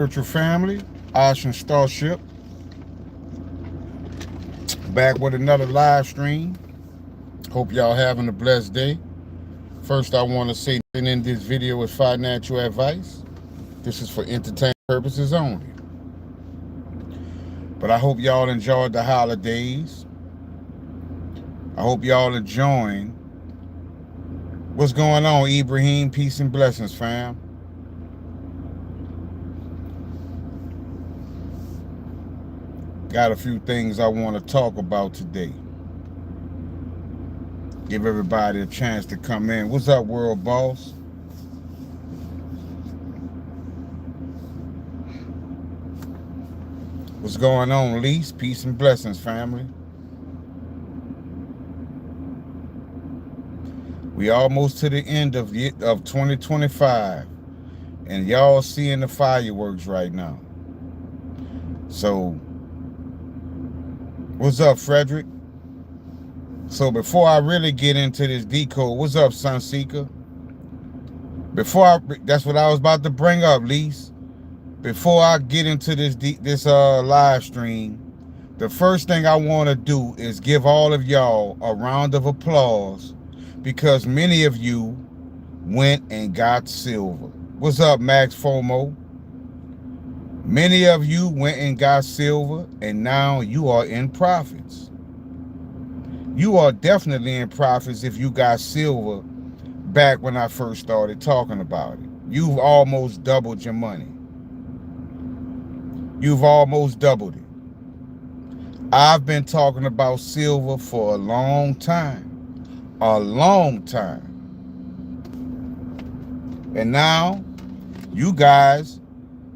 Spiritual family, Ocean Starship, back with another live stream. Hope y'all having a blessed day. First, I want to say in this video is financial advice. This is for entertainment purposes only. But I hope y'all enjoyed the holidays. I hope y'all enjoying what's going on, Ibrahim. Peace and blessings, fam. Got a few things I want to talk about today. Give everybody a chance to come in. What's up, World Boss? What's going on, Lise? Peace and blessings, family. We almost to the end of 2025, and y'all seeing the fireworks right now. So, what's up, Frederick? So before I really get into this decode, what's up, Sunseeker? That's what I was about to bring up, Lise. Before I get into this live stream, the first thing I want to do is give all of y'all a round of applause because many of you went and got silver. What's up, Max FOMO? Many of you went and got silver, and now you are in profits. You are definitely in profits if you got silver back when I first started talking about it. You've almost doubled your money. You've almost doubled it. I've been talking about silver for a long time. A long time. And now you guys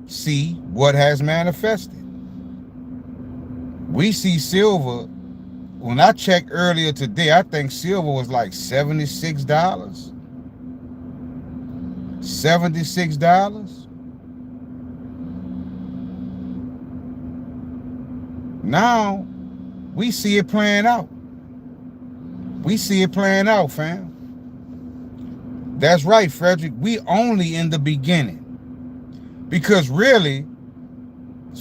see what has manifested. We see silver. When I checked earlier today, I think silver was like $76. $76. Now, we see it playing out. We see it playing out, fam. That's right, Frederick. We only in the beginning. Because really,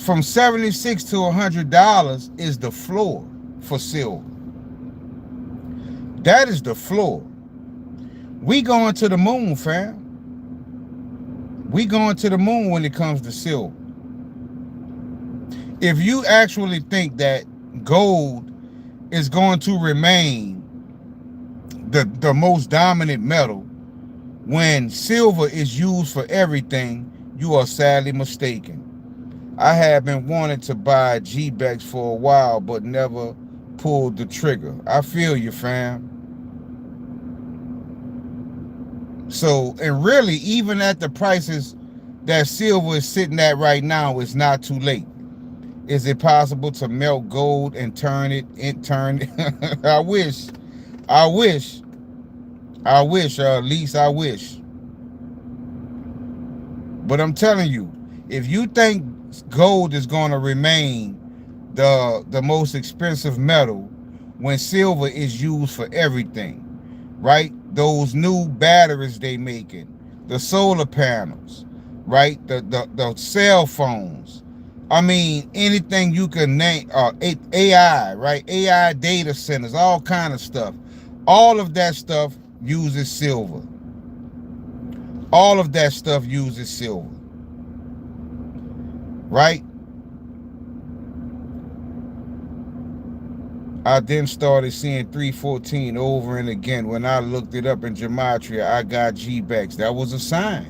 from $76 to $100 is the floor for silver. That is the floor. We going to the moon, fam. We going to the moon when it comes to silver. If you actually think that gold is going to remain the most dominant metal when silver is used for everything, you are sadly mistaken. I have been wanting to buy GBEX for a while, but never pulled the trigger. I feel you, fam. So, and really, even at the prices that silver is sitting at right now, it's not too late. Is it possible to melt gold and turn it? I wish. At least I wish. But I'm telling you, if you think gold is going to remain the most expensive metal when silver is used for everything, right? Those new batteries they making, the solar panels, right? The cell phones. I mean, anything you can name, AI, right? AI data centers, all kind of stuff. All of that stuff uses silver. All of that stuff uses silver. Right? I then started seeing 314 over and again. When I looked it up in gematria, I got GBEX. That was a sign.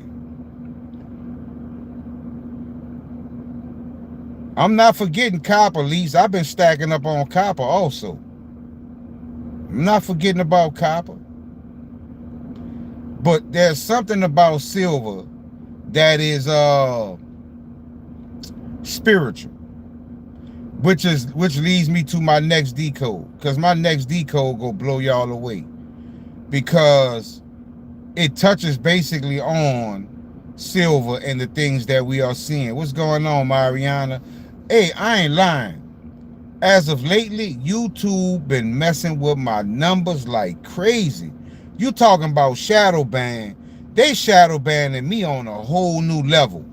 I'm not forgetting copper, Lise. I've been stacking up on copper also. I'm not forgetting about copper. But there's something about silver that is spiritual. Which leads me to my next decode. Because my next decode will blow y'all away. Because it touches basically on silver and the things that we are seeing. What's going on, Mariana? Hey, I ain't lying. As of lately, YouTube been messing with my numbers like crazy. You talking about shadow ban. They shadow banning me on a whole new level.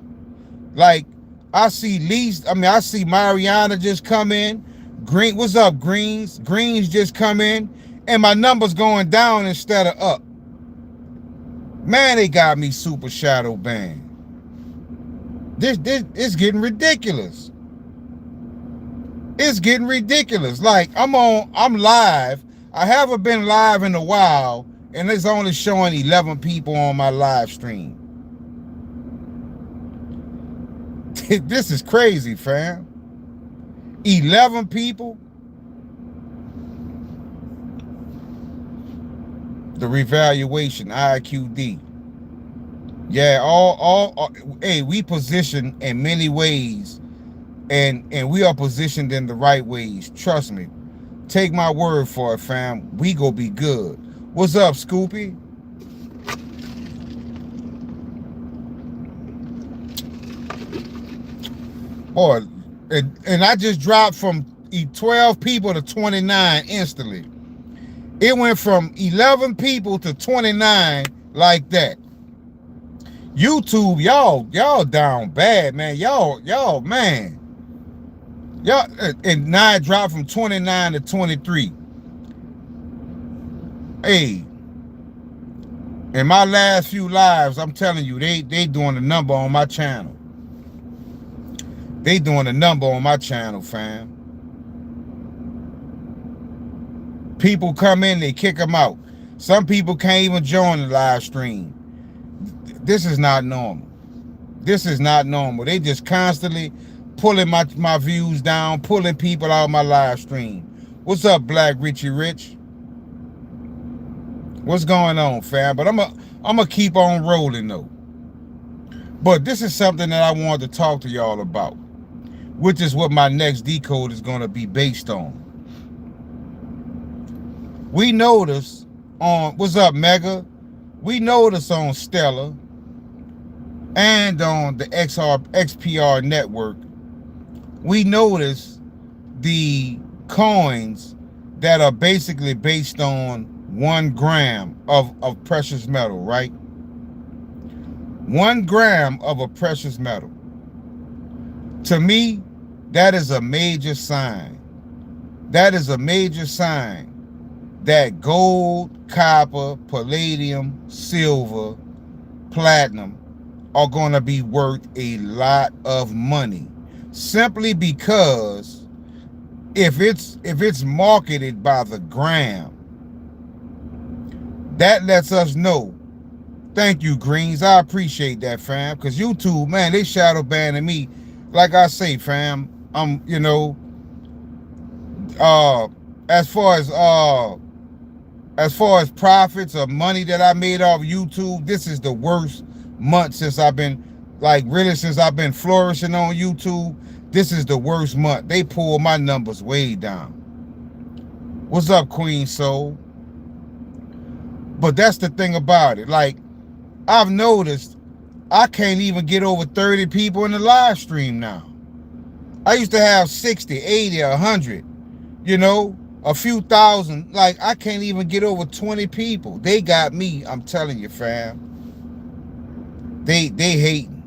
Like, I see Least, I see Mariana just come in. Green, what's up, Greens? Greens just come in. And my number's going down instead of up. Man, they got me super shadow banned. This it's getting ridiculous. It's getting ridiculous. Like, I'm live. I haven't been live in a while, and it's only showing 11 people on my live stream. This is crazy, fam. 11 people. The revaluation, IQD. Yeah, all hey, we position in many ways, and we are positioned in the right ways. Trust me. Take my word for it, fam. We go be good. What's up, Scoopy? Boy, and I just dropped from 12 people to 29 instantly. It went from 11 people to 29 like that. YouTube, y'all down bad, man. Y'all, man. Y'all, and now it dropped from 29 to 23. Hey, in my last few lives, I'm telling you, they doing a number on my channel. They doing a number on my channel, fam. People come in, they kick them out. Some people can't even join the live stream. This is not normal. This is not normal. They just constantly pulling my views down, pulling people out of my live stream. What's up, Black Richie Rich? What's going on, fam? But I'm gonna keep on rolling though. But this is something that I wanted to talk to y'all about, which is what my next decode is gonna be based on. We notice on, what's up, Mega? We notice on Stellar and on the XPR network, we notice the coins that are basically based on 1 gram of precious metal, right? 1 gram of a precious metal. To me, that is a major sign. That is a major sign that gold, copper, palladium, silver, platinum are going to be worth a lot of money, simply because if it's marketed by the gram, that lets us know. Thank you, Greens. I appreciate that, fam. Because YouTube, man, they shadow banning me. Like I say, fam, as far as profits or money that I made off YouTube, this is the worst month since I've been, since I've been flourishing on YouTube. This is the worst month. They pulled my numbers way down. What's up, Queen Soul? But that's the thing about it. Like, I've noticed I can't even get over 30 people in the live stream now. I used to have 60, 80, 100, a few thousand. Like, I can't even get over 20 people. They got me, I'm telling you, fam. They hating.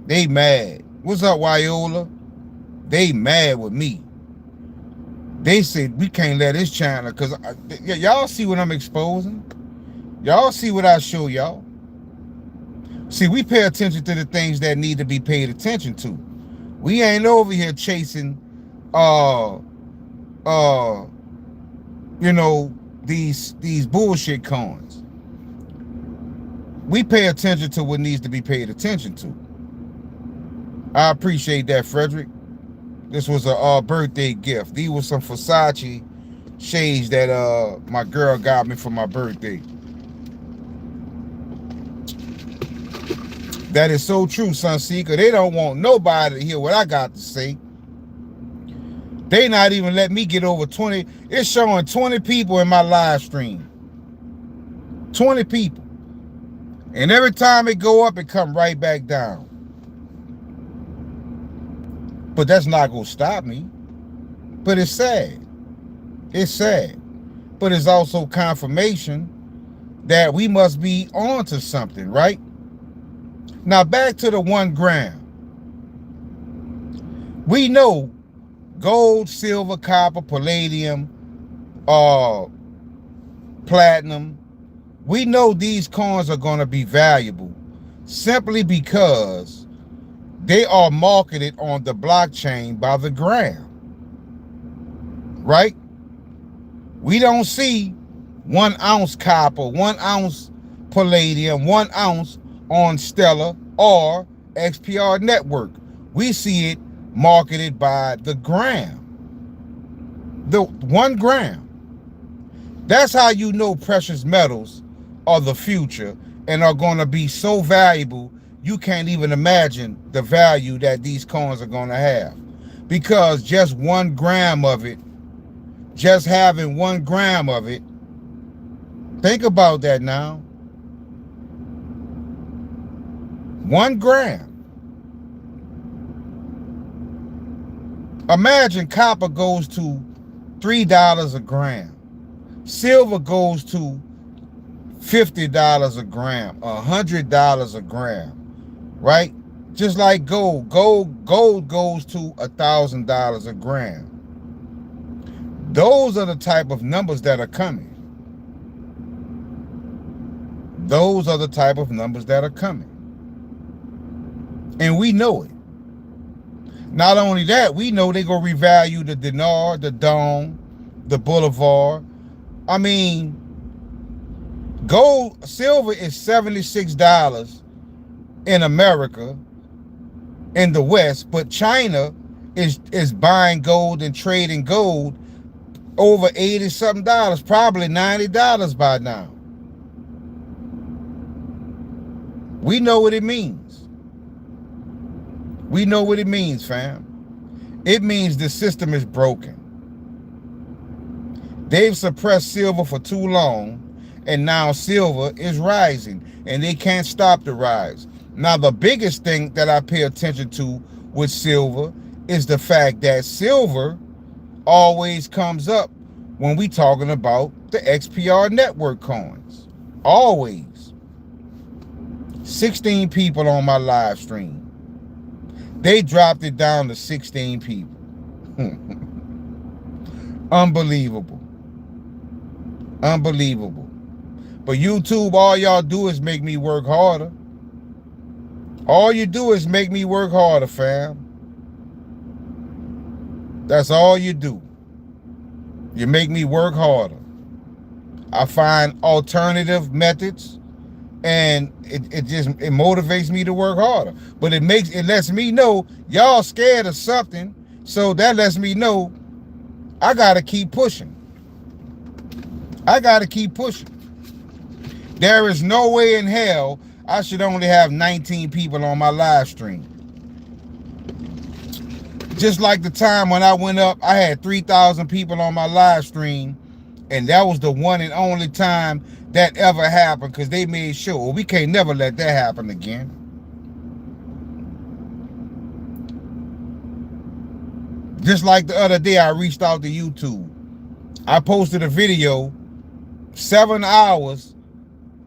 They mad. What's up, Wyola? They mad with me. They said we can't let this channel, because y'all see what I'm exposing. Y'all see what I show y'all. See, we pay attention to the things that need to be paid attention to. We ain't over here chasing these bullshit coins. We pay attention to what needs to be paid attention to. I appreciate that, Frederick. This was a birthday gift. These were some Versace shades that my girl got me for my birthday. That is so true, Sunseeker. They don't want nobody to hear what I got to say. They not even let me get over 20. It's showing 20 people in my live stream. 20 people. And every time it go up, it come right back down. But that's not going to stop me. But it's sad. It's sad. But it's also confirmation that we must be on to something, right? Now back to the 1 gram. We know gold, silver, copper, palladium, platinum. We know these coins are going to be valuable simply because they are marketed on the blockchain by the gram, right? We don't see 1 ounce copper, 1 ounce palladium, 1 ounce on Stellar or XPR Network. We see it marketed by the gram, the 1 gram. That's how you know precious metals are the future and are going to be so valuable you can't even imagine the value that these coins are going to have. Because just 1 gram of it, just having 1 gram of it, think about that now. 1 gram. Imagine copper goes to $3 a gram. Silver goes to $50 a gram, $100 a gram, right? Just like gold. Gold goes to $1,000 a gram. Those are the type of numbers that are coming. Those are the type of numbers that are coming. And we know it. Not only that, we know they're going to revalue the dinar, the dong, the bolivar. I mean, silver is $76 in America, in the West, but China is buying gold and trading gold over $80-something, probably $90 by now. We know what it means. We know what it means, fam. It means the system is broken. They've suppressed silver for too long, and now silver is rising, and they can't stop the rise. Now, the biggest thing that I pay attention to with silver is the fact that silver always comes up when we talking about the XPR Network coins. Always. 16 people on my live stream. They dropped it down to 16 people. Unbelievable. Unbelievable. But YouTube, all y'all do is make me work harder. All you do is make me work harder, fam. That's all you do. You make me work harder. I find alternative methods, and it motivates me to work harder. But it lets me know y'all scared of something, so that lets me know I gotta keep pushing. I gotta keep pushing. There is no way in hell I should only have 19 people on my live stream. Just like the time when I went up, I had 3,000 people on my live stream, and that was the one and only time that ever happened, because they made sure, well, we can't never let that happen again. Just like the other day, I reached out to YouTube. I posted a video, 7 hours.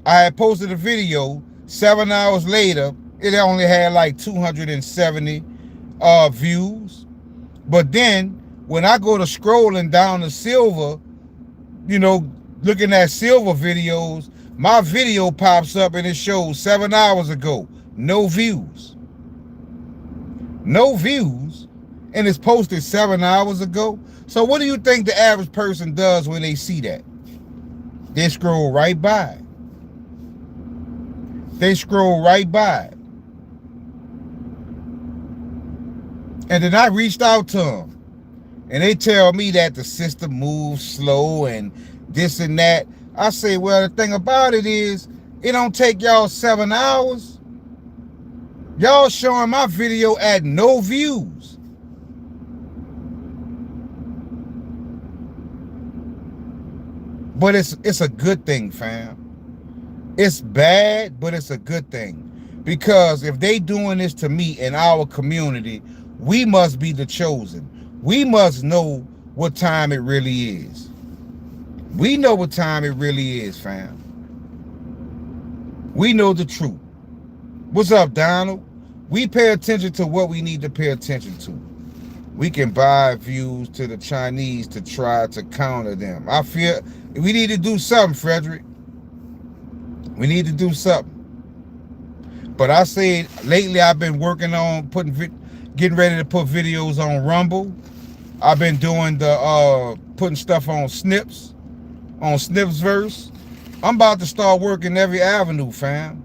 I had posted a video, 7 hours later, it only had like 270 views. But then when I go to scrolling down the silver, looking at silver videos, my video pops up and it shows 7 hours ago, no views. No views, and it's posted 7 hours ago. So what do you think the average person does when they see that? They scroll right by. They scroll right by. And then I reached out to them, and they tell me that the system moves slow and this and that. I say, well, the thing about it is, it don't take y'all 7 hours. Y'all showing my video at no views. But it's a good thing, fam. It's bad, but it's a good thing. Because if they doing this to me in our community, we must be the chosen. We must know what time it really is. We know what time it really is, fam. We know the truth. What's up, Donald? We pay attention to what we need to pay attention to. we can buy views to the Chinese to try to counter them. I feel we need to do something, Frederick. We need to do something. But I said lately I've been working on getting ready to put videos on Rumble. I've been doing the putting stuff on Snipsverse. I'm about to start working every avenue, fam.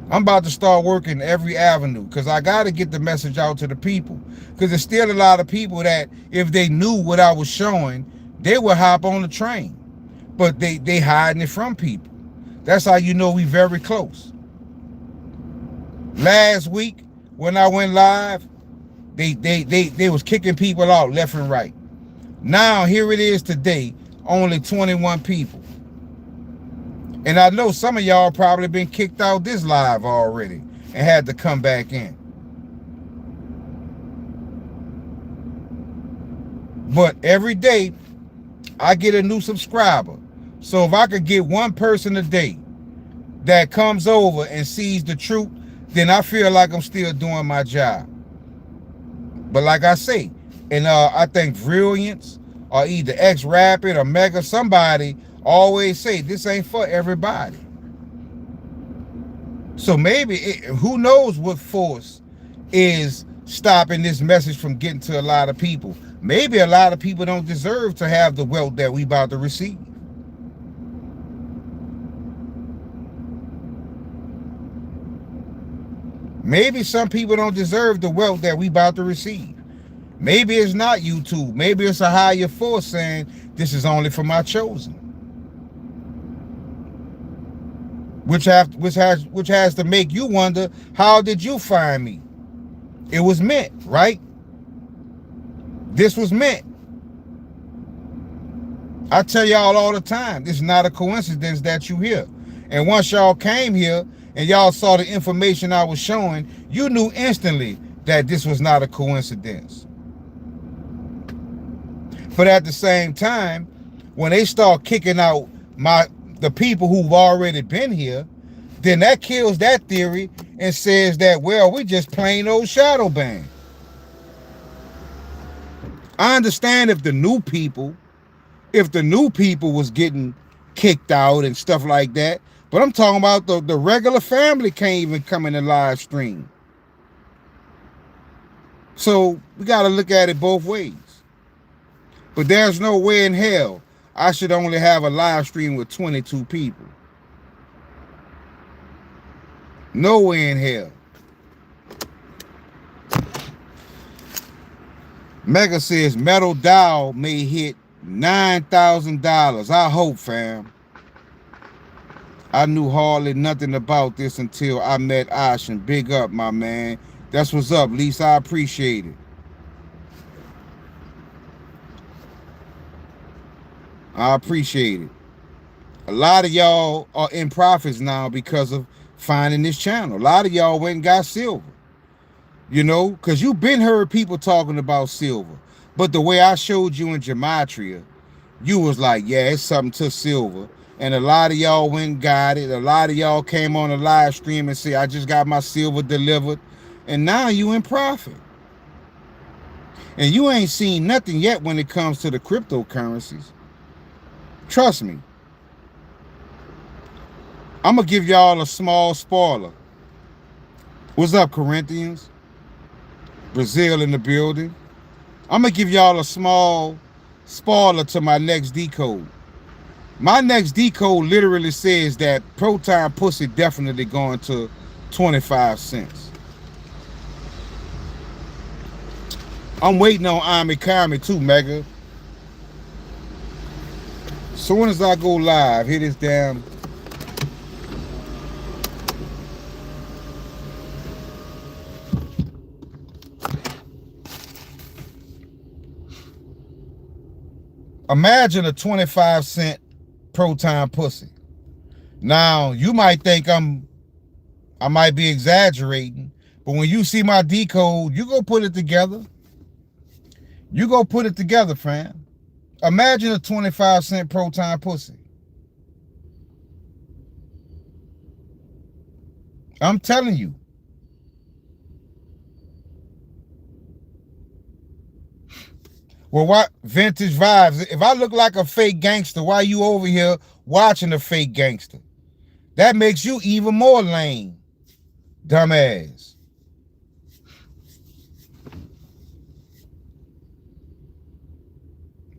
I'm about to start working every avenue because I got to get the message out to the people. Because there's still a lot of people that if they knew what I was showing, they would hop on the train. But they hiding it from people. That's how you know we very close. Last week when I went live, they was kicking people out left and right. Now here it is today, only 21 people. And I know some of y'all probably been kicked out this live already and had to come back in. But every day, I get a new subscriber. So if I could get one person a day that comes over and sees the truth, then I feel like I'm still doing my job. But like I say, and I think Brilliance or either X-Rapid or Mega, somebody always say this ain't for everybody. So maybe, who knows what force is stopping this message from getting to a lot of people. Maybe a lot of people don't deserve to have the wealth that we about to receive. Maybe some people don't deserve the wealth that we about to receive. Maybe it's not YouTube. Maybe it's a higher force saying this is only for my chosen. Which has to make you wonder, how did you find me? It was meant, right? This was meant. I tell y'all all the time, it's not a coincidence that you here. And once y'all came here and y'all saw the information I was showing, you knew instantly that this was not a coincidence. But at the same time, when they start kicking out the people who've already been here, then that kills that theory and says that, well, we just plain old shadow ban. I understand if the new people was getting kicked out and stuff like that, but I'm talking about the regular family can't even come in the live stream. So we got to look at it both ways. But there's no way in hell I should only have a live stream with 22 people. No way in hell. Mega says Metal Doll may hit $9,000. I hope, fam. I knew hardly nothing about this until I met Ashen. Big up, my man. That's what's up, Lisa. I appreciate it. I appreciate it. A lot of y'all are in profits now because of finding this channel. A lot of y'all went and got silver. You know, because you've been heard people talking about silver. But the way I showed you in Gematria, you was like, yeah, it's something to silver. And a lot of y'all went and got it. A lot of y'all came on a live stream and said, I just got my silver delivered. And now you in profit. And you ain't seen nothing yet when it comes to the cryptocurrencies. Trust me. I'm going to give y'all a small spoiler. What's up, Corinthians? Brazil in the building. I'm going to give y'all a small spoiler to my next decode. My next decode literally says that Proton Pussy definitely going to 25 cents. I'm waiting on Amikami too, Mega. Soon as I go live, hit this damn. Imagine a 25-cent Proton Pussy. Now, you might think I might be exaggerating, but when you see my decode, you go put it together. You go put it together, fam. Imagine a 25-cent Proton Pussy. I'm telling you. Well, what vintage vibes? If I look like a fake gangster, why you over here watching a fake gangster? That makes you even more lame, dumbass.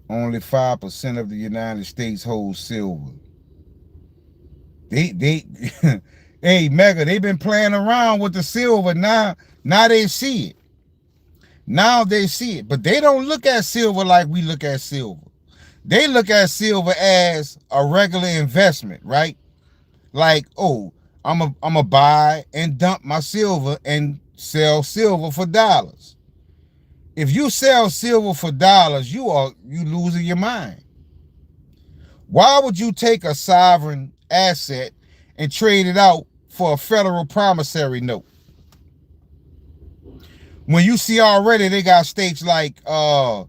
Only 5% of the United States holds silver. They hey Mega, they've been playing around with the silver. Now they see it. Now they see it. But they don't look at silver like we look at silver. They look at silver as a regular investment, right? Like, oh, I'm a buy and dump my silver and sell silver for dollars. If you sell silver for dollars, you losing your mind. Why would you take a sovereign asset and trade it out for a federal promissory note? When you see already they got states like I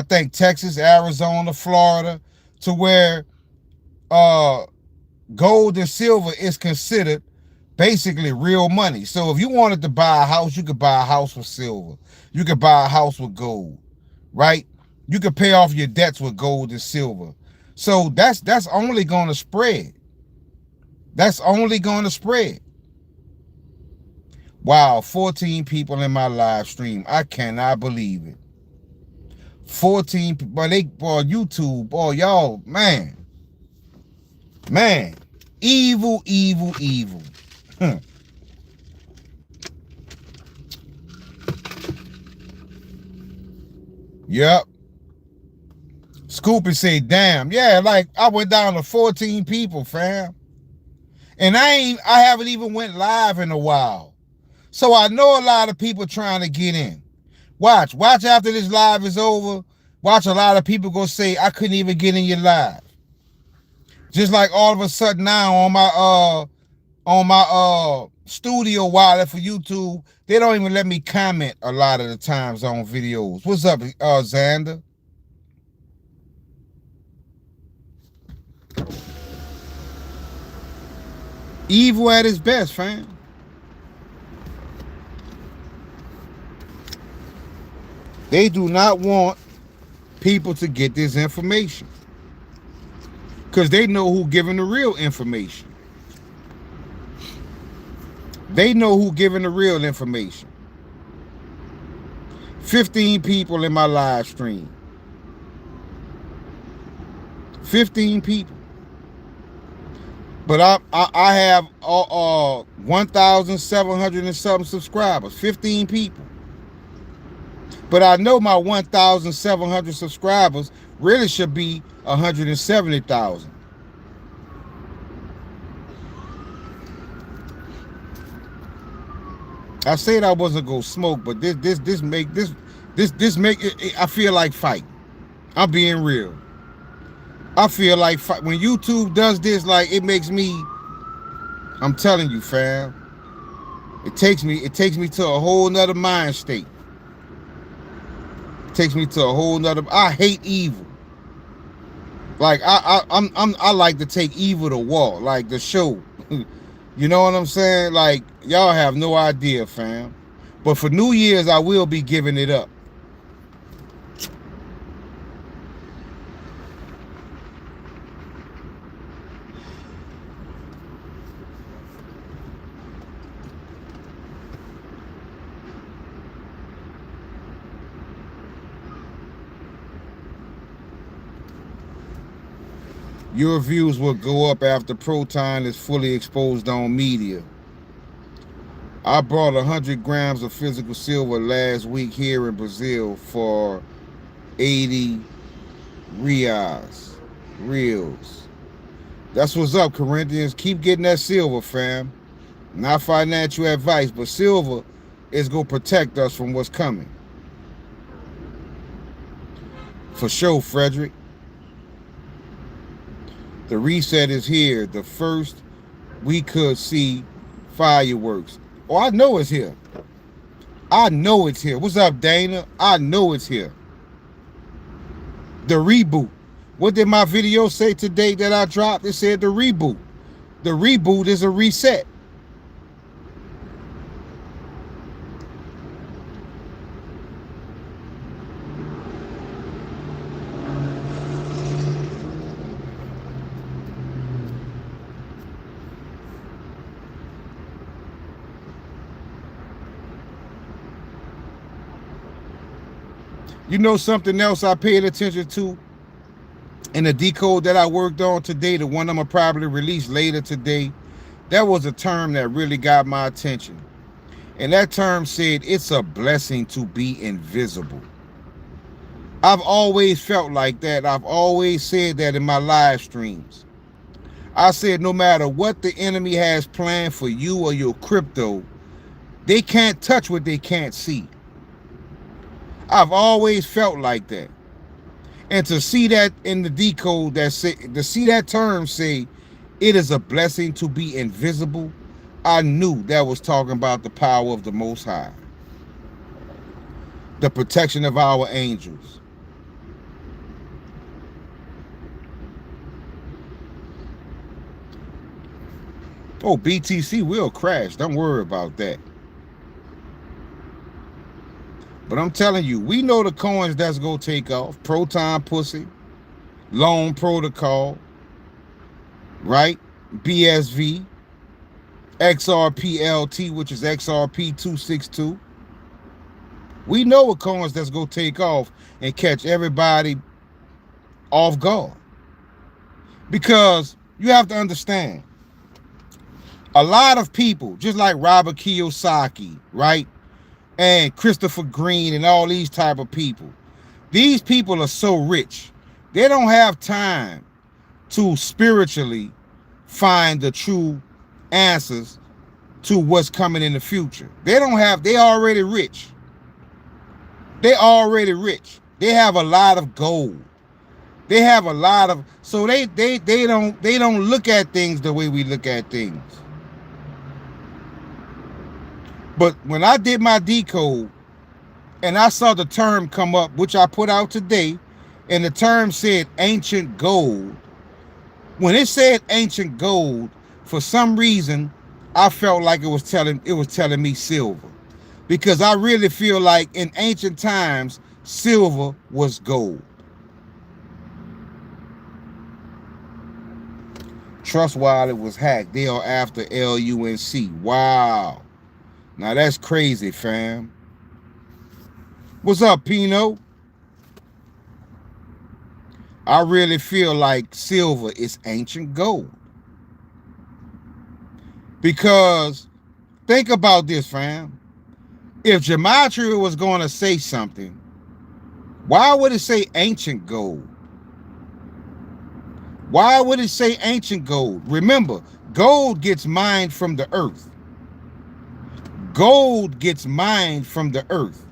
think Texas, Arizona, Florida, to where gold and silver is considered basically real money. So if you wanted to buy a house, you could buy a house with silver. You could buy a house with gold, right? You could pay off your debts with gold and silver. So that's only going to spread. That's only going to spread. Wow, 14 people in my live stream. I cannot believe it. 14 people, boy, YouTube, boy, y'all, man. Evil, evil, evil. Yep. Scoopy say, damn. Yeah, like I went down to 14 people, fam. And I haven't even went live in a while. So I know a lot of people trying to get in. Watch after this live is over. Watch a lot of people go say, I couldn't even get in your live. Just like all of a sudden now on my studio wallet for YouTube, they don't even let me comment a lot of the times on videos. What's up, Xander? Evil at its best, fam. They do not want people to get this information because they know who giving the real information. They know who giving the real information. 15 people in my live stream. 15 people. But I have 1,700 and something subscribers. 15 people. But I know my 1,700 subscribers really should be 170,000. I said I wasn't gonna smoke, but this make it, I feel like fight. I'm being real. I feel like fight. When YouTube does this, like it makes me. I'm telling you, fam. It takes me to a whole nother mind state. It takes me to a whole nother. I hate evil. Like I like to take evil to war, like the show. You know what I'm saying? Like y'all have no idea, fam. But for New Year's, I will be giving it up. Your views will go up after Proton is fully exposed on media. I bought 100 grams of physical silver last week here in Brazil for 80 reals. That's what's up, Corinthians. Keep getting that silver, fam. Not financial advice, but silver is going to protect us from what's coming. For sure, Frederick. The reset is here. The first we could see fireworks. Oh, I know it's here. I know it's here. What's up, Dana? I know it's here. The reboot. What did my video say today that I dropped? It said the reboot. The reboot is a reset. You know something else I paid attention to in the decode that I worked on today, the one I'm gonna probably release later today? That was a term that really got my attention. And that term said, it's a blessing to be invisible. I've always felt like that. I've always said that in my live streams. I said no matter what the enemy has planned for you or your crypto, they can't touch what they can't see. I've always felt like that. And to see that in the decode, to see that term say, it is a blessing to be invisible, I knew that was talking about the power of the Most High, the protection of our angels. Oh, BTC will crash. Don't worry about that. But I'm telling you, we know the coins that's going to take off. Proton Pussy, Loan Protocol, right? BSV, XRPLT, which is XRP262. We know what coins that's going to take off and catch everybody off guard. Because you have to understand, a lot of people, just like Robert Kiyosaki, right? And Christopher Green and all these type of people. These people are so rich. They don't have time to spiritually find the true answers to what's coming in the future. They already rich. They already rich. They have a lot of gold. They have a lot of, so they don't look at things the way we look at things. But when I did my decode and I saw the term come up, which I put out today, and the term said ancient gold, when it said ancient gold, for some reason, I felt like it was telling me silver. Because I really feel like in ancient times, silver was gold. Trust Wallet was hacked. They are after LUNC. Wow. Now that's crazy, fam. What's up, Pino? I really feel like silver is ancient gold. Because think about this, fam. If Gematria was going to say something, why would it say ancient gold? Why would it say ancient gold? Remember, gold gets mined from the earth. Gold gets mined from the earth.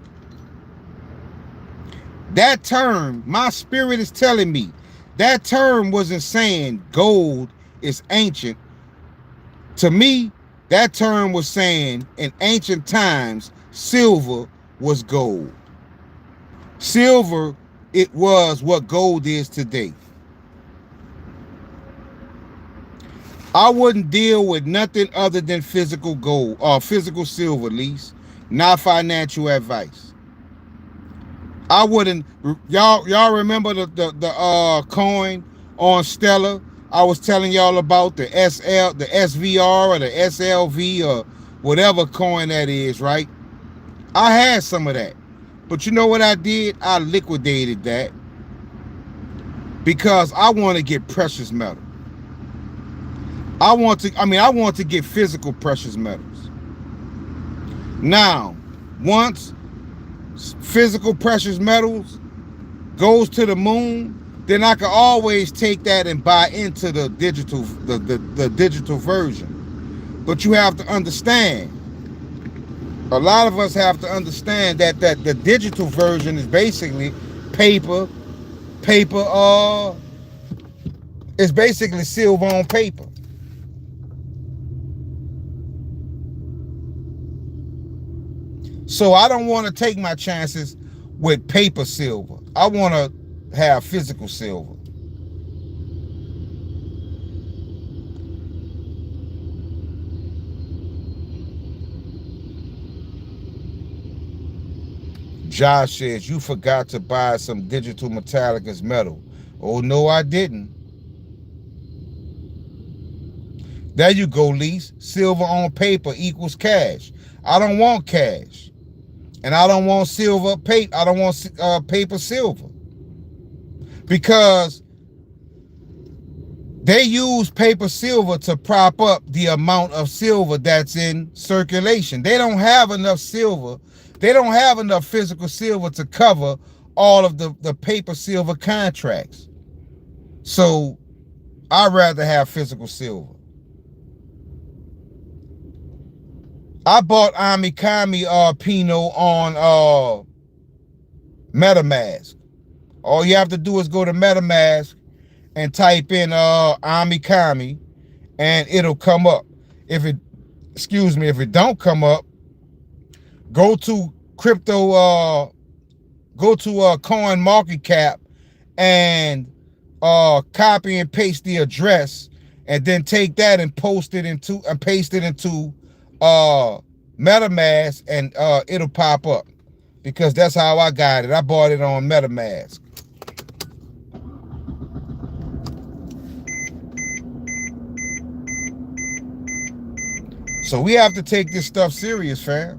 That term, my spirit is telling me, that term wasn't saying gold is ancient. To me, that term was saying in ancient times, silver was gold. Silver, it was what gold is today. I wouldn't deal with nothing other than physical gold or physical silver, at least, not financial advice. I wouldn't. Y'all remember the coin on Stellar? I was telling y'all about the SVR or the SLV or whatever coin that is, right? I had some of that, but you know what I did? I liquidated that because I want to get precious metal. I want to get physical precious metals. Now, once physical precious metals goes to the moon, then I can always take that and buy into the digital, the digital version. But you have to understand, a lot of us have to understand that the digital version is basically paper, it's basically silver on paper. So I don't want to take my chances with paper silver. I want to have physical silver. Josh says, you forgot to buy some digital Metallicus metal. Oh, no, I didn't. There you go, Lise. Silver on paper equals cash. I don't want cash. And I don't want silver paper. I don't want paper silver, because they use paper silver to prop up the amount of silver that's in circulation. They don't have enough silver. They don't have enough physical silver to cover all of the paper silver contracts. So I'd rather have physical silver. I bought Amikami Pinot on MetaMask. All you have to do is go to MetaMask and type in Amikami, and it'll come up. If it don't come up, go to Coin Market Cap and copy and paste the address, and then take that and paste it into MetaMask, and it'll pop up, because that's how I got it. I bought it on MetaMask. So we have to take this stuff serious, fam.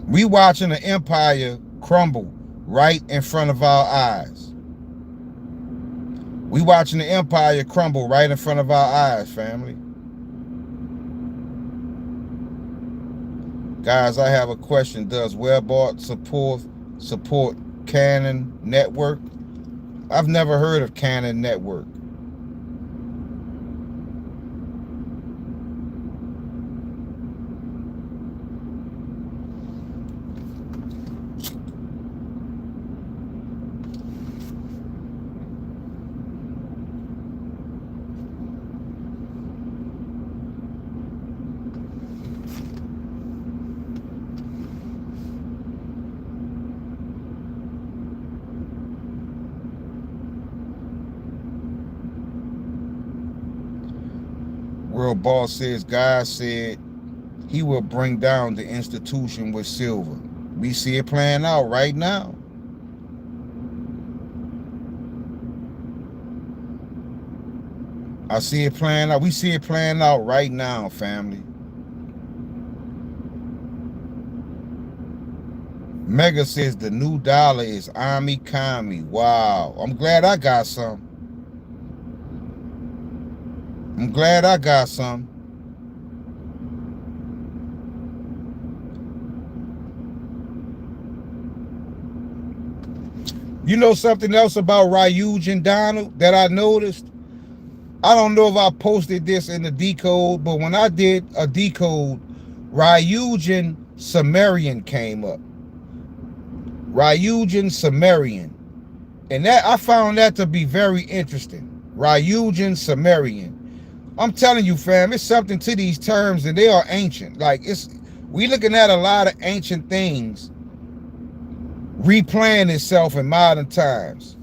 We watching the empire crumble right in front of our eyes. We watching the empire crumble right in front of our eyes, family. Guys, I have a question. Does Webart support Cannon Network? I've never heard of Cannon Network. World Boss says God said he will bring down the institution with silver. We see it playing out right now. I see it playing out. We see it playing out right now, family. Mega says the new dollar is Amikami. Wow. I'm glad I got some. I'm glad I got some. You know something else about Ryujin Donald that I noticed? I don't know if I posted this in the decode, but when I did a decode, Ryujin Sumerian came up. Ryujin Sumerian. And that I found that to be very interesting. Ryujin Sumerian. I'm telling you, fam, it's something to these terms, and they are ancient. Like, we looking at a lot of ancient things replaying itself in modern times.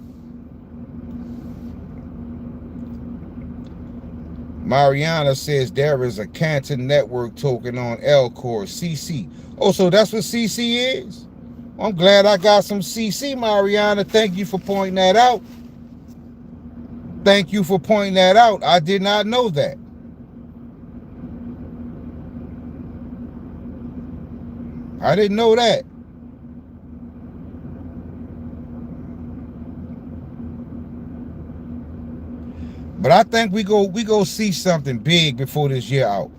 Mariana says there is a Canton Network token on Elcor CC. Oh, so that's what CC is? I'm glad I got some CC, Mariana. Thank you for pointing that out. Thank you for pointing that out. I did not know that. I didn't know that. But I think we go see something big before this year out.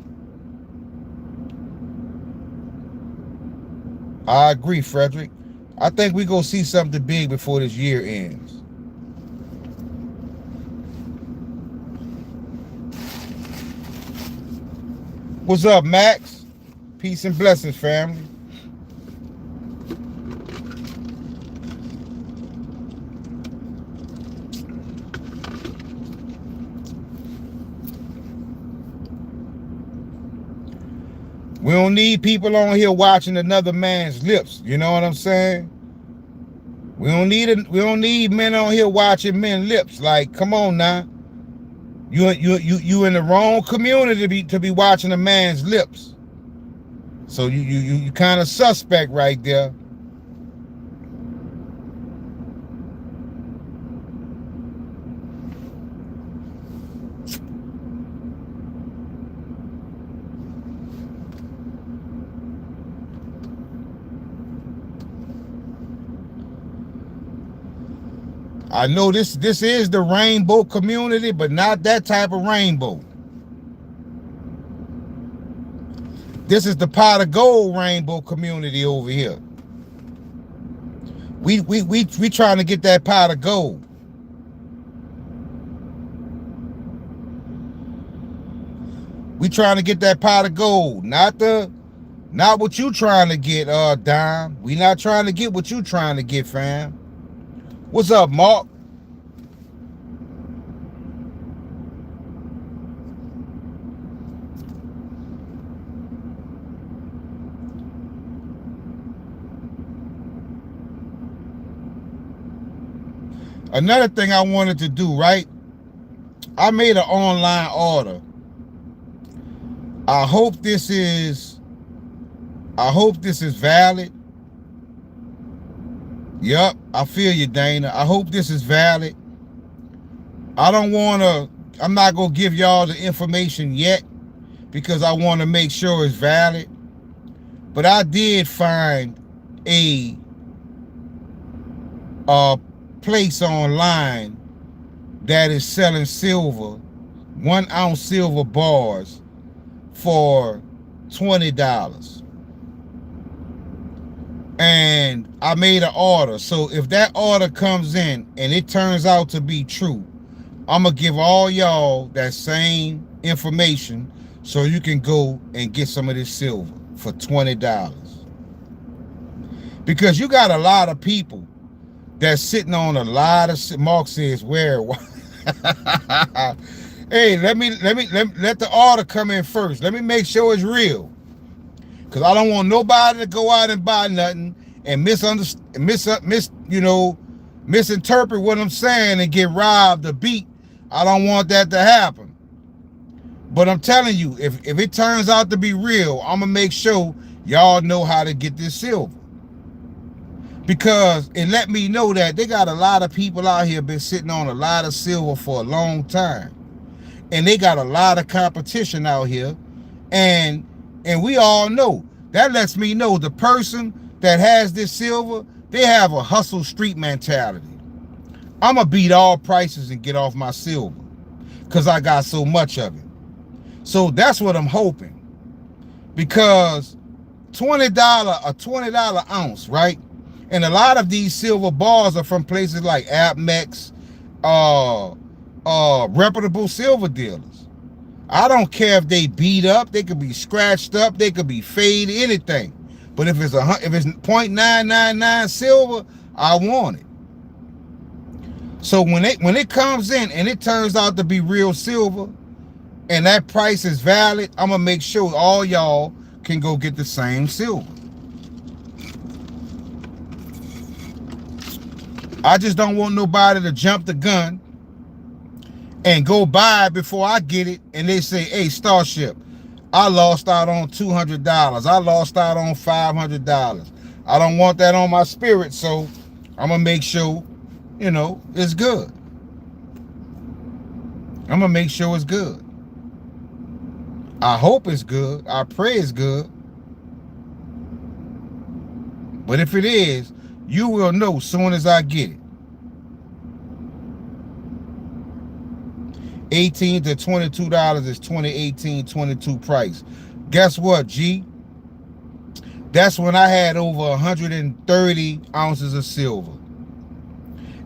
I agree, Frederick. I think we go see something big before this year ends. What's up, Max? Peace and blessings, family. We don't need people on here watching another man's lips. You know what I'm saying? We don't need men on here watching men's lips. Like, come on now. You in the wrong community to be watching a man's lips. So you kind of suspect right there. I know this is the rainbow community, but not that type of rainbow. This is the pot of gold rainbow community over here. We trying to get that pot of gold. We trying to get that pot of gold, not what you trying to get, Dime. We not trying to get what you trying to get, fam. What's up, Mark? Another thing I wanted to do, right? I made an online order. I hope this is valid. Yup, I feel you, Dana. I hope this is valid. I'm not going to give y'all the information yet because I want to make sure it's valid. But I did find a place online that is selling silver, 1 ounce silver bars for $20. And I made an order. So if that order comes in and it turns out to be true, I'm going to give all y'all that same information so you can go and get some of this silver for $20. Because you got a lot of people that's sitting on a lot of, Mark says, where? Hey, let the order come in first. Let me make sure it's real. Because I don't want nobody to go out and buy nothing and misinterpret what I'm saying and get robbed or beat. I don't want that to happen. But I'm telling you, if it turns out to be real, I'm going to make sure y'all know how to get this silver. Because it let me know that they got a lot of people out here been sitting on a lot of silver for a long time. And they got a lot of competition out here. And we all know, that lets me know the person that has this silver, they have a hustle street mentality. I'm going to beat all prices and get off my silver because I got so much of it. So that's what I'm hoping. Because a $20 ounce, right? And a lot of these silver bars are from places like APMEX, reputable silver dealers. I don't care if they beat up, they could be scratched up, they could be faded, anything. But if it's 0.999 silver, I want it. So when it comes in and it turns out to be real silver and that price is valid, I'm gonna make sure all y'all can go get the same silver. I just don't want nobody to jump the gun and go buy it before I get it, and they say, hey, Starship, I lost out on $200. I lost out on $500. I don't want that on my spirit, so I'm going to make sure, it's good. I'm going to make sure it's good. I hope it's good. I pray it's good. But if it is, you will know soon as I get it. 18 to $22 is 2018-22 price. Guess what, G? That's when I had over 130 ounces of silver.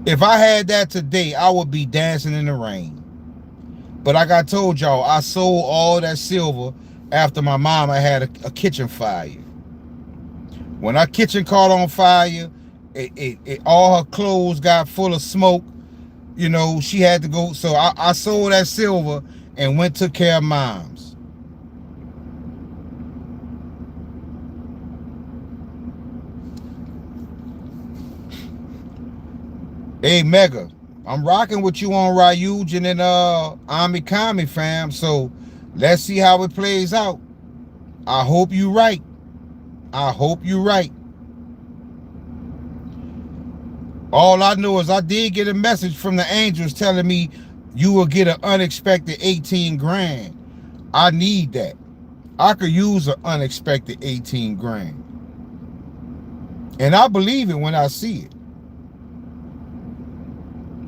If I had that today, I would be dancing in the rain. But like I told y'all, I sold all that silver after my mama had a kitchen fire. When our kitchen caught on fire, all her clothes got full of smoke. She had to go. So I sold that silver and went to took care of moms. Hey, Mega, I'm rocking with you on Ryujin and Amikami, fam. So let's see how it plays out. I hope you right. I hope you right. All I know is I did get a message from the angels telling me you will get an unexpected 18 grand. I need that. I could use an unexpected 18 grand. And I believe it when I see it.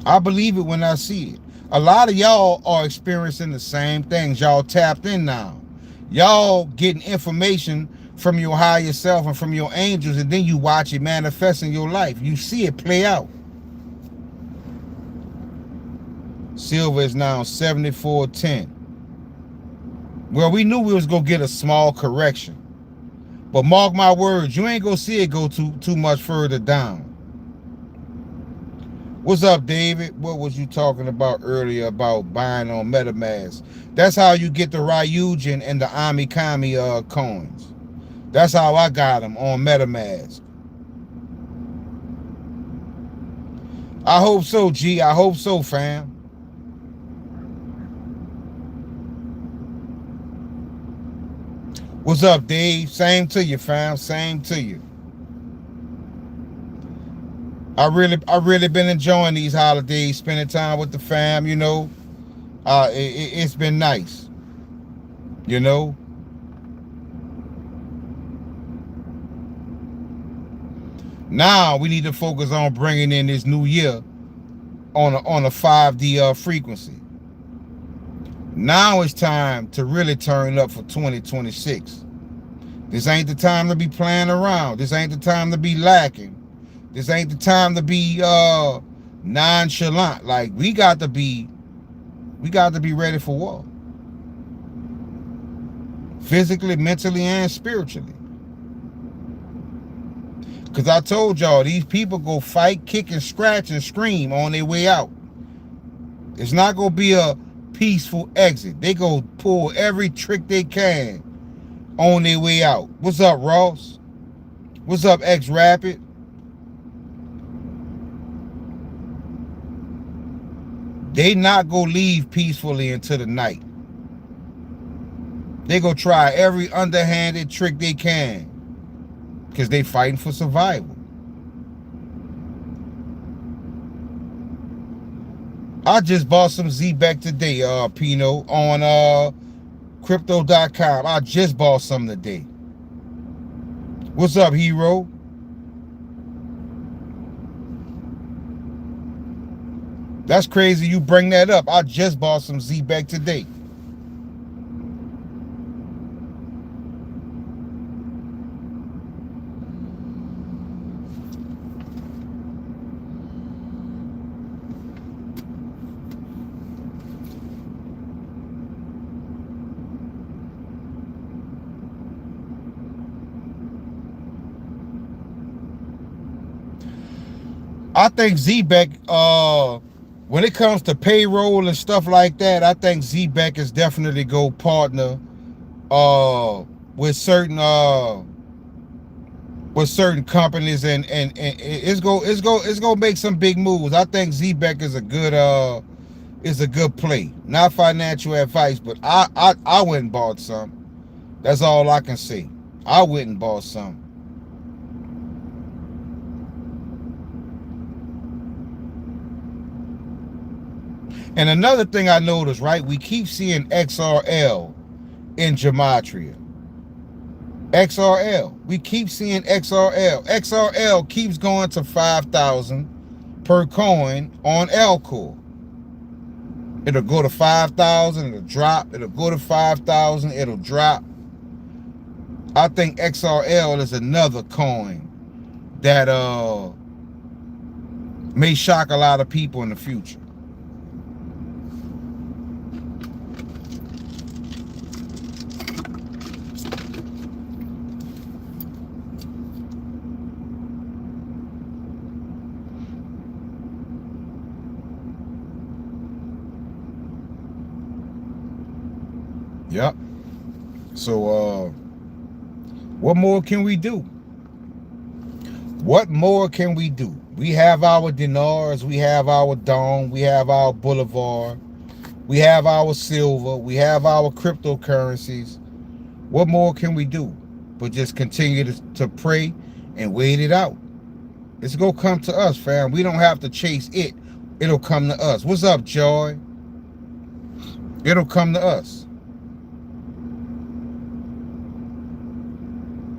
I believe it when I see it. A lot of y'all are experiencing the same things. Y'all tapped in now. Y'all getting information from your higher self and from your angels, and then you watch it manifest in your life. You see it play out. Silver is now 74.10. Well, we knew we was gonna get a small correction, but mark my words, you ain't gonna see it go too much further down. What's up, David? What was you talking about earlier about buying on MetaMask? That's how you get the Ryujin and the Amikami coins. That's how I got them on MetaMask. I hope so, G. I hope so, fam. What's up, Dave? Same to you, fam. Same to you. I really been enjoying these holidays, spending time with the fam. You know, it's been nice. You know. Now we need to focus on bringing in this new year on a 5D frequency. Now it's time to really turn up for 2026. This ain't the time to be playing around. This ain't the time to be lacking. This ain't the time to be nonchalant. Like we got to be ready for war. Physically, mentally, and spiritually. Because I told y'all, these people go fight, kick, and scratch, and scream on their way out. It's not going to be a peaceful exit. They go pull every trick they can on their way out. What's up, Ross? What's up, X-Rapid? They not going to leave peacefully into the night. They go try every underhanded trick they can. Because they fighting for survival. I just bought some ZBEC today, Pino, on crypto.com. I just bought some today. What's up, hero? That's crazy you bring that up. I just bought some ZBEC today. I think ZBEC, when it comes to payroll and stuff like that, I think ZBEC is definitely go partner with certain companies and it's gonna make some big moves. I think ZBEC is a good play. Not financial advice, but I went and bought some. That's all I can say. I went and bought some. And another thing I noticed, right? We keep seeing XRL in Gematria. XRL. We keep seeing XRL. XRL keeps going to 5,000 per coin on Elcor. It'll go to 5,000, it'll drop, it'll go to 5,000, it'll drop. I think XRL is another coin that may shock a lot of people in the future. Yep. So what more can we do? What more can we do? We have our dinars, we have our dome, we have our boulevard, we have our silver, we have our cryptocurrencies. What more can we do but just continue to pray and wait it out? It's gonna come to us, fam. We don't have to chase it. It'll come to us. What's up, Joy? It'll come to us.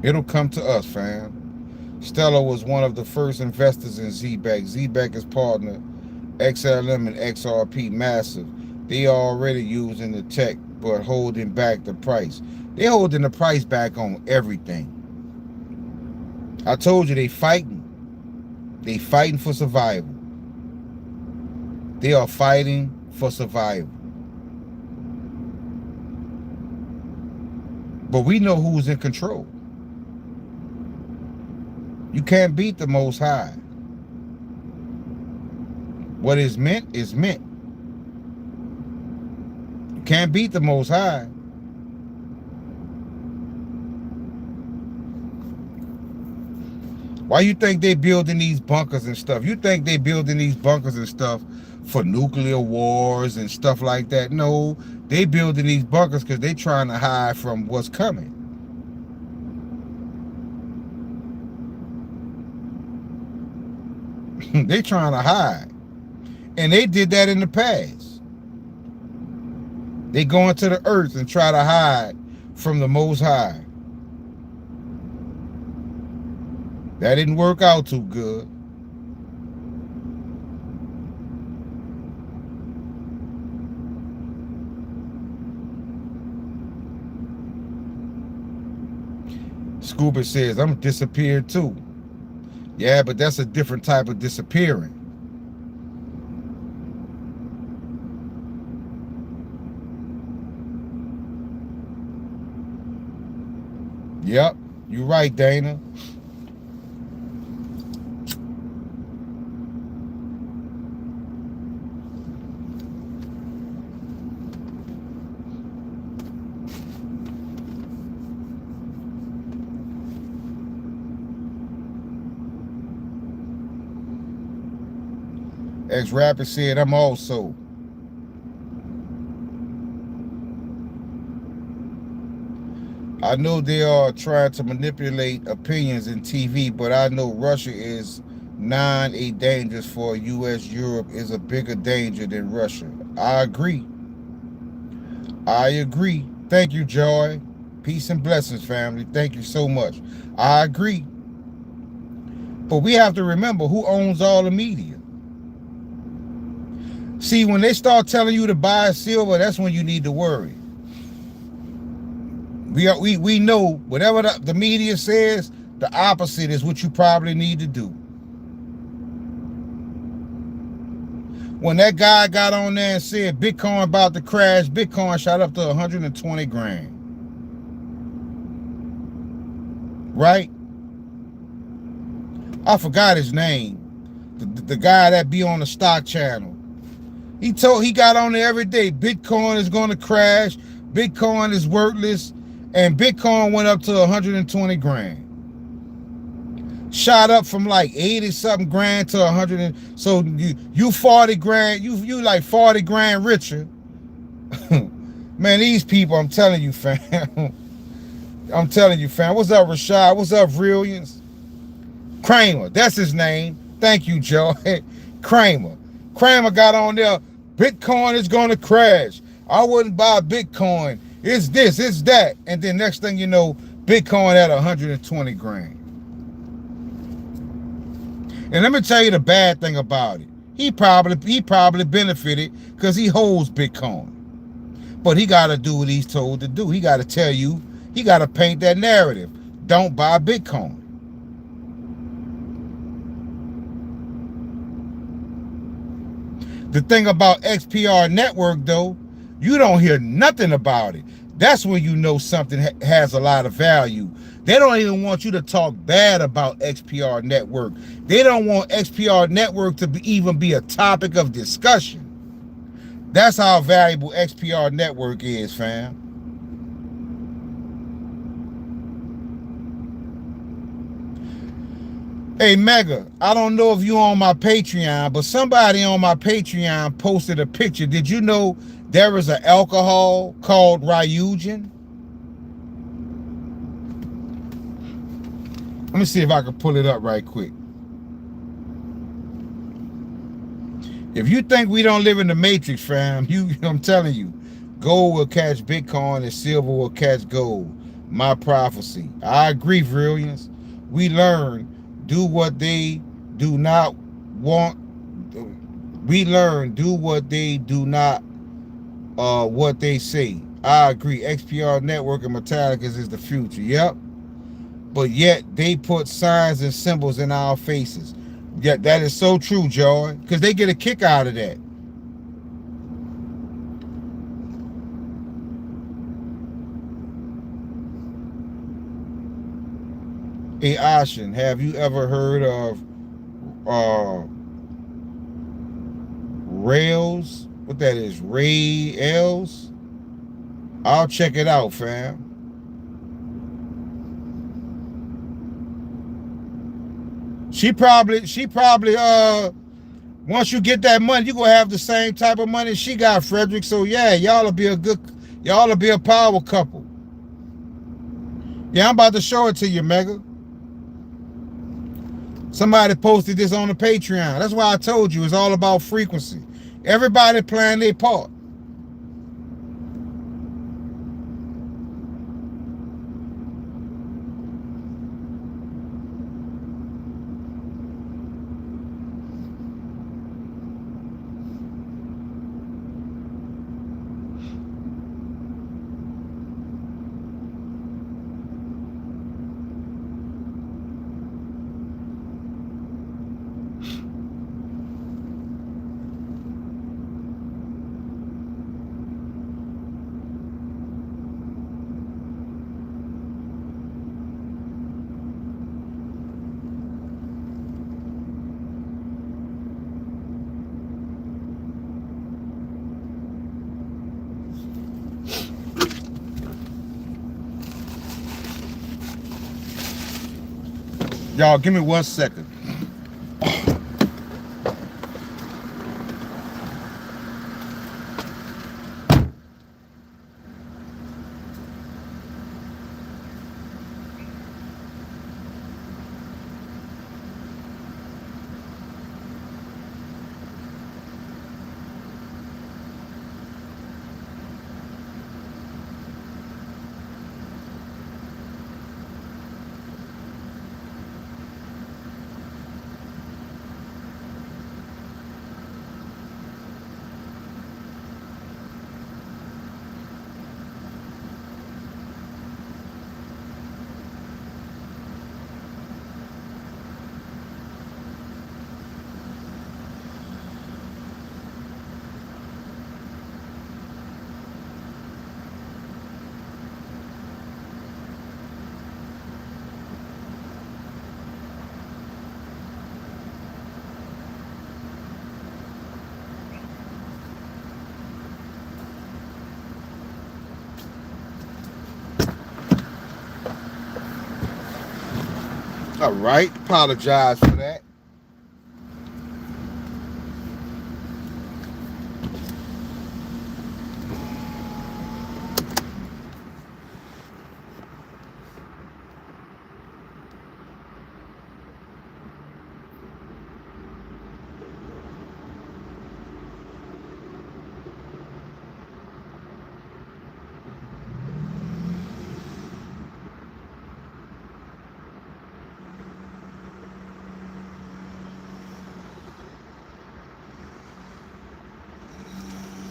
It'll come to us, fam. Stella was one of the first investors in ZBEC. ZBEC is partnered XLM and XRP massive. They already using the tech, but holding back the price. They holding the price back on everything. I told you they fighting. They fighting for survival. They are fighting for survival. But we know who's in control. You can't beat the Most High. What is meant is meant. You can't beat the Most High. Why you think they building these bunkers and stuff? You think they building these bunkers and stuff for nuclear wars and stuff like that? No, they building these bunkers because they trying to hide from what's coming. They trying to hide. And they did that in the past. They go into the earth and try to hide from the Most High. That didn't work out too good. Scuba says, I'm disappeared too. Yeah, but that's a different type of disappearing. Yep, you're right, Dana. X-Rapper said, I'm also. I know they are trying to manipulate opinions in TV, but I know Russia is a dangerous for U.S. Europe is a bigger danger than Russia. I agree. I agree. Thank you, Joy. Peace and blessings, family. Thank you so much. I agree. But we have to remember who owns all the media. See, when they start telling you to buy silver, that's when you need to worry. We know whatever the media says, the opposite is what you probably need to do. When that guy got on there and said Bitcoin about to crash, Bitcoin shot up to 120 grand. Right? I forgot his name. The guy that be on the stock channel. He got on there every day. Bitcoin is going to crash. Bitcoin is worthless. And Bitcoin went up to 120 grand. Shot up from like 80 something grand to 100. So you 40 grand, you like 40 grand richer. Man, these people, I'm telling you, fam. I'm telling you, fam. What's up, Rashad? What's up, Brilliance? Kramer, that's his name. Thank you, Joe. Kramer. Kramer got on there. Bitcoin is going to crash. I wouldn't buy Bitcoin. It's this, it's that. And then next thing you know, Bitcoin at 120 grand. And let me tell you the bad thing about it. He probably benefited because he holds Bitcoin. But he got to do what he's told to do. He got to tell you, he got to paint that narrative. Don't buy Bitcoin. The thing about XPR Network, though, you don't hear nothing about it. That's when you know something has a lot of value. They don't even want you to talk bad about XPR Network. They don't want XPR Network to even be a topic of discussion. That's how valuable XPR Network is, fam. Hey, Mega, I don't know if you on my Patreon, but somebody on my Patreon posted a picture. Did you know there is an alcohol called Ryujin? Let me see if I can pull it up right quick. If you think we don't live in the Matrix, fam, I'm telling you, gold will catch Bitcoin and silver will catch gold. My prophecy. I agree, Brilliance. We learn, do what they do not want We learn, do what they do not, what they say. I agree. XPR Network and Metallica's is the future. Yep. But yet they put signs and symbols in our faces. Yet that is so true, Joy. Because they get a kick out of that. Hey, Ashen, have you ever heard of Rails? What that is? Rails? I'll check it out, fam. She probably once you get that money, you're gonna have the same type of money she got, Frederick. So yeah, y'all'll be a power couple. Yeah, I'm about to show it to you, Mega. Somebody posted this on the Patreon. That's why I told you it's all about frequency. Everybody playing their part. Y'all, give me 1 second. All right, apologize for that.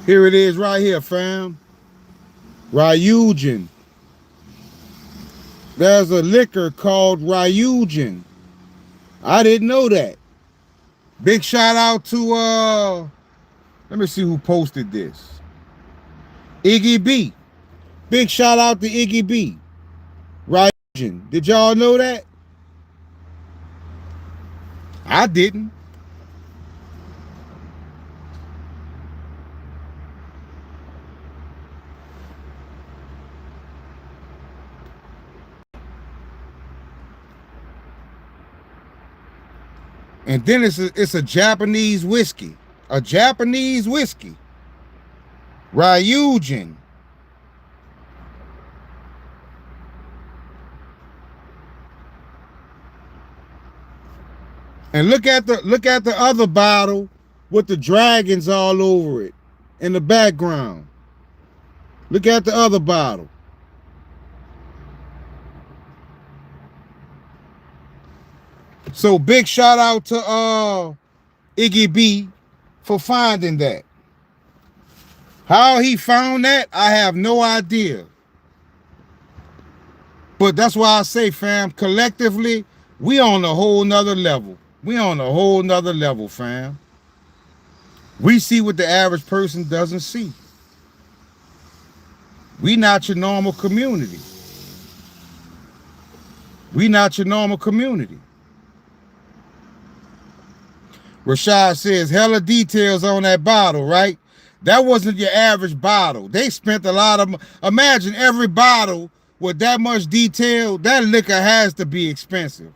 Here it is right here, fam. Ryujin. There's a liquor called Ryujin. I didn't know that. Big shout out to let me see who posted this. Iggy B. Big shout out to Iggy B. Ryujin. Did y'all know that? I didn't. And then it's a Japanese whiskey. A Japanese whiskey. Ryujin. And look at the other bottle with the dragons all over it in the background. Look at the other bottle. So big shout out to Iggy B for finding that. How he found that, I have no idea. But that's why I say, fam, collectively, we on a whole nother level. We on a whole nother level, fam. We see what the average person doesn't see. We not your normal community. We not your normal community. Rashad says, hella details on that bottle, right? That wasn't your average bottle. They spent a lot of, imagine every bottle with that much detail, that liquor has to be expensive.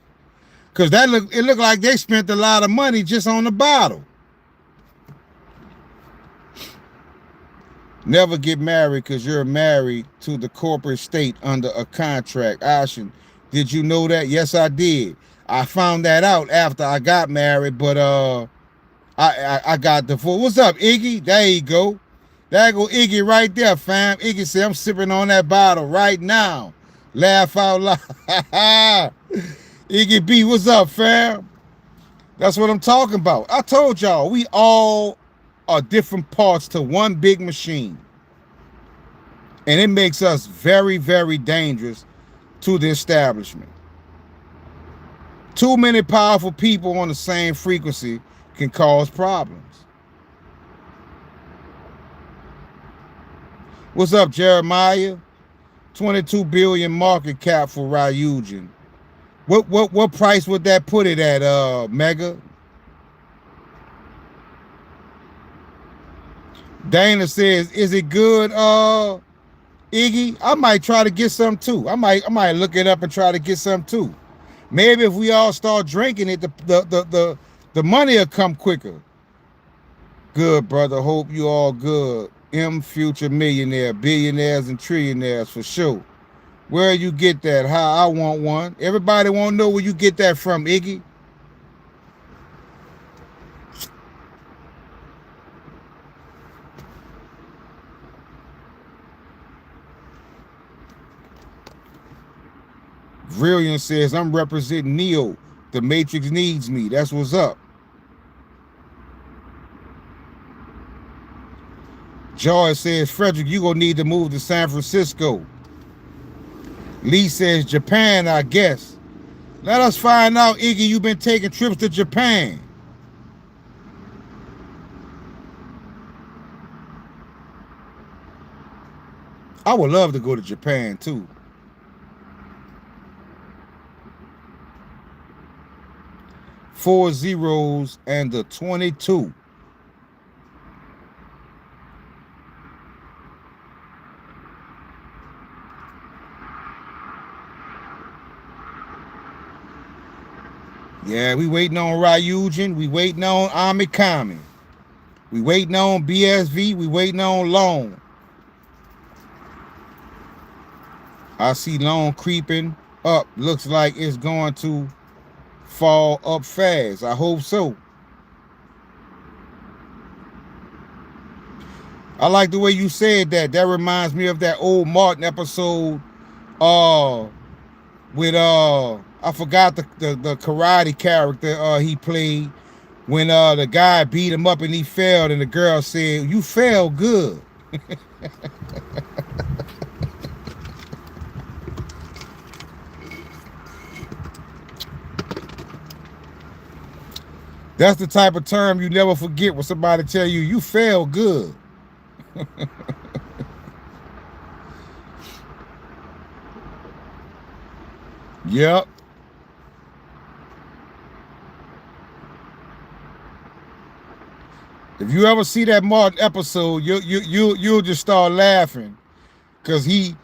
Because it looked like they spent a lot of money just on the bottle. Never get married because you're married to the corporate state under a contract. Ashen, did you know that? Yes, I did. I found that out after I got married, but I got divorced. What's up, Iggy? There you go. There go Iggy right there, fam. Iggy said, I'm sipping on that bottle right now. Laugh out loud. Iggy B, what's up, fam? That's what I'm talking about. I told y'all, we all are different parts to one big machine. And it makes us very, very dangerous to the establishment. Too many powerful people on the same frequency can cause problems. What's up, Jeremiah? 22 billion market cap for Ryujin. What price would that put it at, Mega? Dana says, is it good, Iggy? I might try to get some too. I might look it up and try to get some too. Maybe if we all start drinking it, the money will come quicker. Good, brother. Hope you all good. Future millionaire, billionaires and trillionaires for sure. Where you get that? How? I want one. Everybody want to know where you get that from, Iggy. Brilliant says, I'm representing Neo. The Matrix needs me. That's what's up. Joy says, Frederick, you gonna need to move to San Francisco. Lee says, Japan, I guess. Let us find out, Iggy, you've been taking trips to Japan. I would love to go to Japan too. Four zeros and the 22. Yeah, we waiting on Ryujin. We waiting on Amikami. We waiting on BSV. We waiting on Long. I see Long creeping up. Looks like it's going to fall up fast. I hope so. I like the way you said that. That reminds me of that old Martin episode with I forgot the karate character he played when the guy beat him up and he failed and the girl said, you fell good. That's the type of term you never forget when somebody tell you, you fell good. Yep. If you ever see that Martin episode, you'll just start laughing, cause the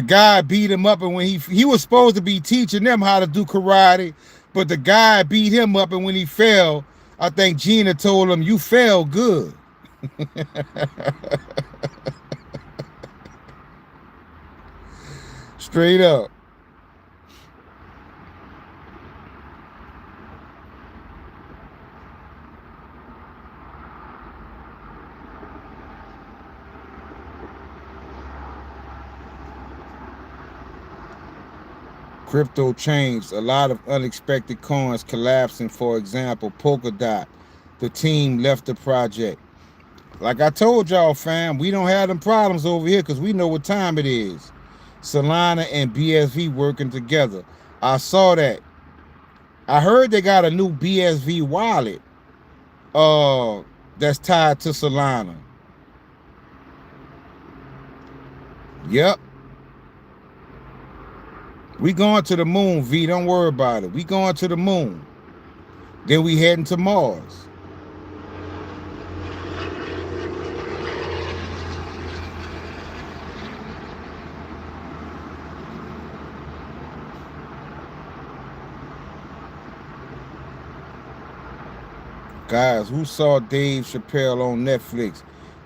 guy beat him up, and when he was supposed to be teaching them how to do karate, but the guy beat him up, and when he fell, I think Gina told him, "You fell good." Straight up. Crypto changed. A lot of unexpected coins collapsing. For example, Polkadot the team left the project. Like I told y'all, fam, we don't have them problems over here because we know what time it is. Solana and BSV working together. I saw that. I heard they got a new BSV wallet that's tied to Solana. Yep. We going to the moon, V. Don't worry about it. We going to the moon. Then we heading to Mars. Guys, who saw Dave Chappelle on Netflix?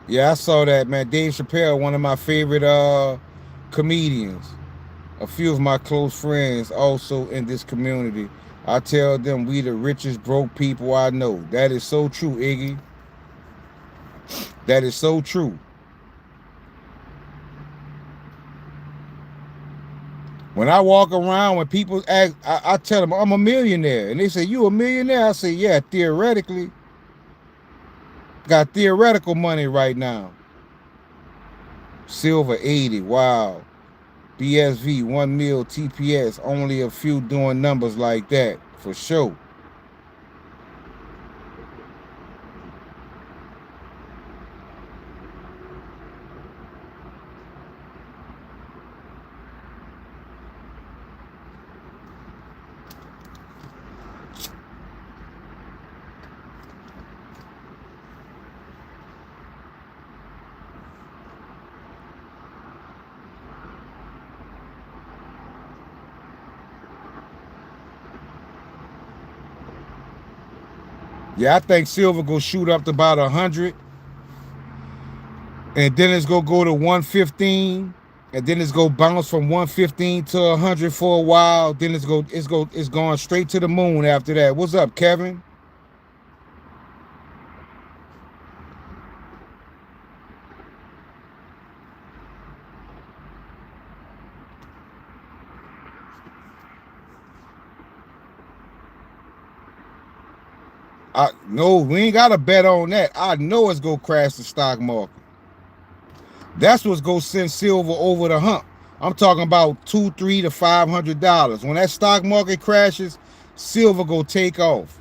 Yeah, I saw that, man. Dave Chappelle, one of my favorite comedians. A few of my close friends also in this community. I tell them we the richest broke people I know. That is so true, Iggy. That is so true. When I walk around, when people ask, I tell them I'm a millionaire. And they say, you a millionaire? I say, yeah, theoretically. Got theoretical money right now. Silver 80, wow. BSV, 1 mil, TPS, only a few doing numbers like that, for sure. Yeah, I think silver gonna shoot up to about 100, and then it's gonna go to 115, and then it's gonna bounce from 115 to 100 for a while. Then it's going straight to the moon after that. What's up, Kevin? No, we ain't got to bet on that. I know it's gonna crash the stock market. That's what's gonna send silver over the hump. I'm talking about $200, $300 to $500. When that stock market crashes, silver go take off.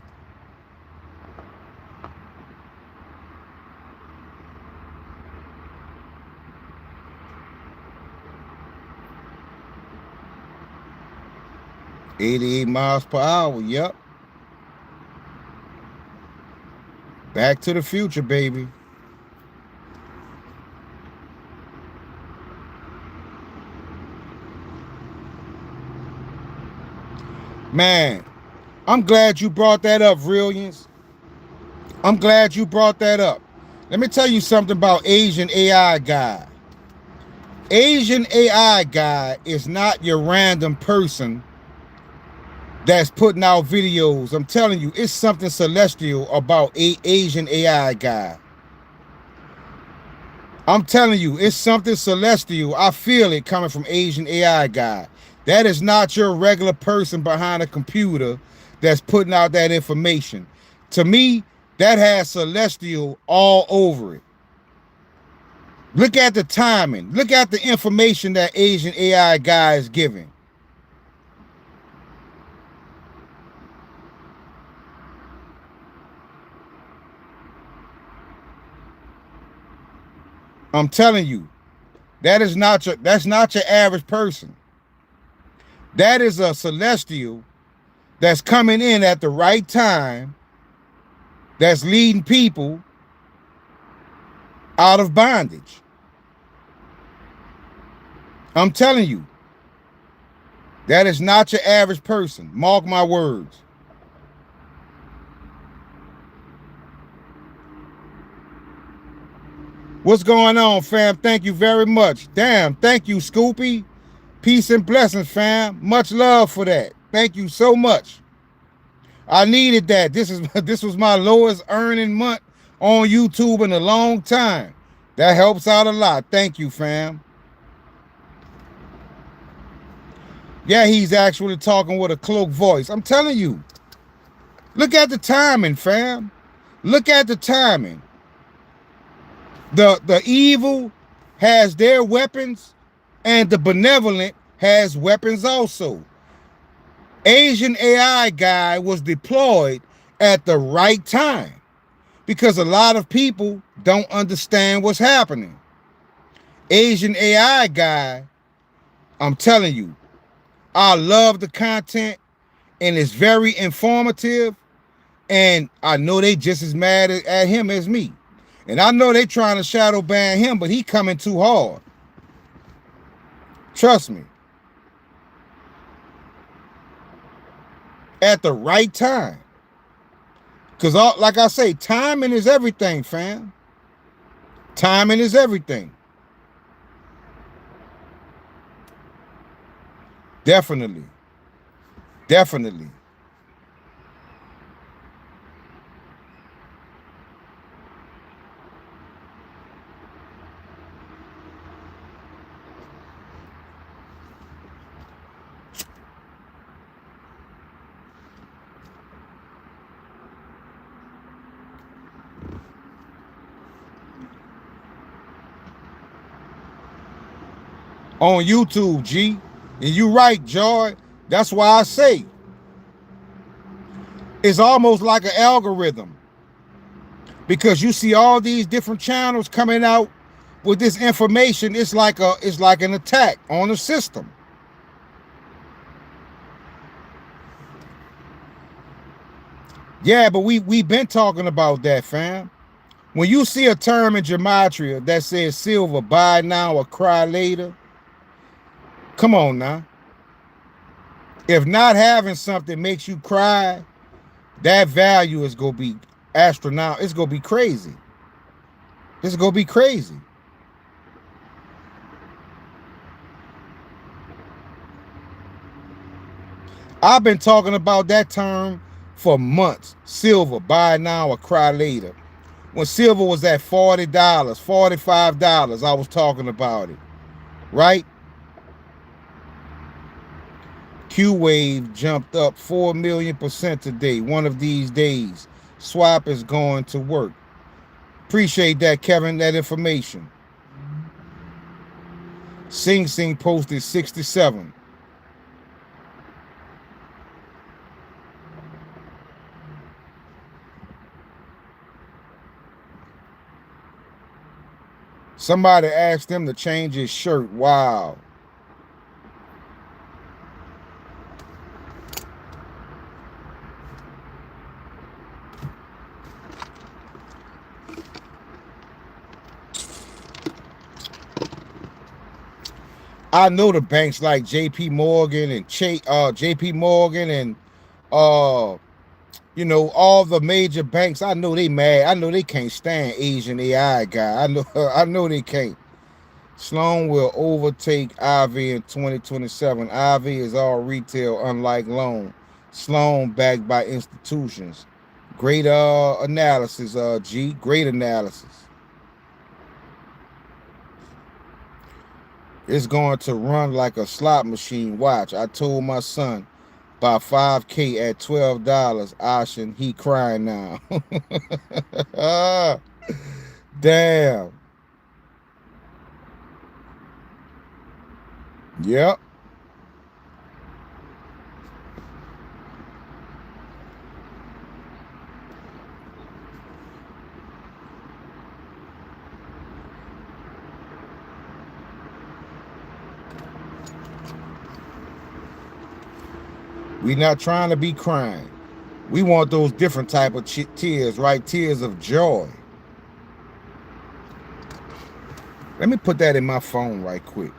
$88 miles per hour. Yep. Back to the future, baby. Man, I'm glad you brought that up, Brilliance. I'm glad you brought that up. Let me tell you something about Asian AI guy. Asian AI guy is not your random person that's putting out videos. I'm telling you, it's something celestial about Asian AI guy. I'm telling you, it's something celestial. I feel it coming from Asian AI guy. That is not your regular person behind a computer that's putting out that information. To me, that has celestial all over it. Look at the timing. Look at the information that Asian AI guy is giving. I'm telling you, that's not your average person. That is a celestial that's coming in at the right time, that's leading people out of bondage. I'm telling you, that is not your average person. Mark my words. What's going on, fam? Thank you very much. Damn, thank you, Scoopy. Peace and blessings, fam. Much love for that. Thank you so much. I needed that. This was my lowest earning month on YouTube in a long time. That helps out a lot. Thank you, fam. Yeah, he's actually talking with a cloak voice. I'm telling you. Look at the timing, fam. Look at the timing. The evil has their weapons, and the benevolent has weapons also. Asian AI guy was deployed at the right time because a lot of people don't understand what's happening. Asian AI guy, I'm telling you, I love the content and it's very informative, and I know they just as mad at him as me. And I know they trying to shadow ban him, but he coming too hard. Trust me. At the right time. Because like I say, timing is everything, fam. Timing is everything. Definitely. Definitely. On YouTube, G. And you right, Joy. That's why I say it's almost like an algorithm. Because you see all these different channels coming out with this information. It's like an attack on the system. Yeah, but we've been talking about that, fam. When you see a term in gematria that says silver, buy now or cry later, come on now. If not having something makes you cry, that value is gonna be astronomical. It's gonna be crazy. It's gonna be crazy. I've been talking about that term for months. Silver, buy now or cry later. When silver was at $40, $45, I was talking about it, right? Q-Wave jumped up 4 million% today. One of these days, swap is going to work. Appreciate that, Kevin, that information. Sing Sing posted 67. Somebody asked him to change his shirt. Wow. I know the banks like JP Morgan and JP Morgan and you know, all the major banks. I know they mad. I know they can't stand Asian AI guy. I know they can't. Sloan will overtake IV in 2027. IV is all retail, unlike loan. Sloan backed by institutions. Great analysis, G. Great analysis. It's going to run like a slot machine. Watch. I told my son buy 5K at $12. Ocean, he crying now. Damn. Yep. We not trying to be crying. We want those different type of tears, right? Tears of joy. Let me put that in my phone right quick.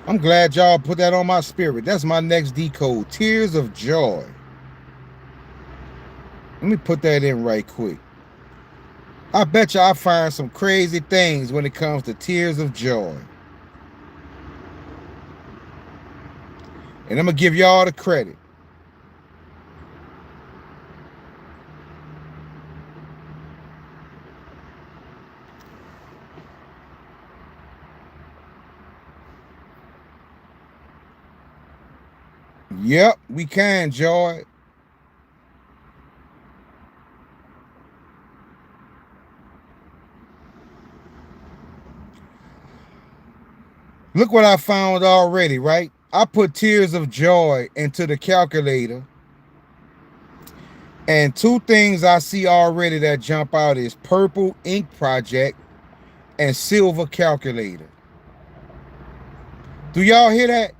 I'm glad y'all put that on my spirit. That's my next decode. Tears of joy. Let me put that in right quick. I bet you I'll find some crazy things when it comes to tears of joy. And I'm going to give y'all the credit. Yep, we can, Joy. Look what I found already, right? I put tears of joy into the calculator, and two things I see already that jump out is purple ink project and silver calculator. Do y'all hear that?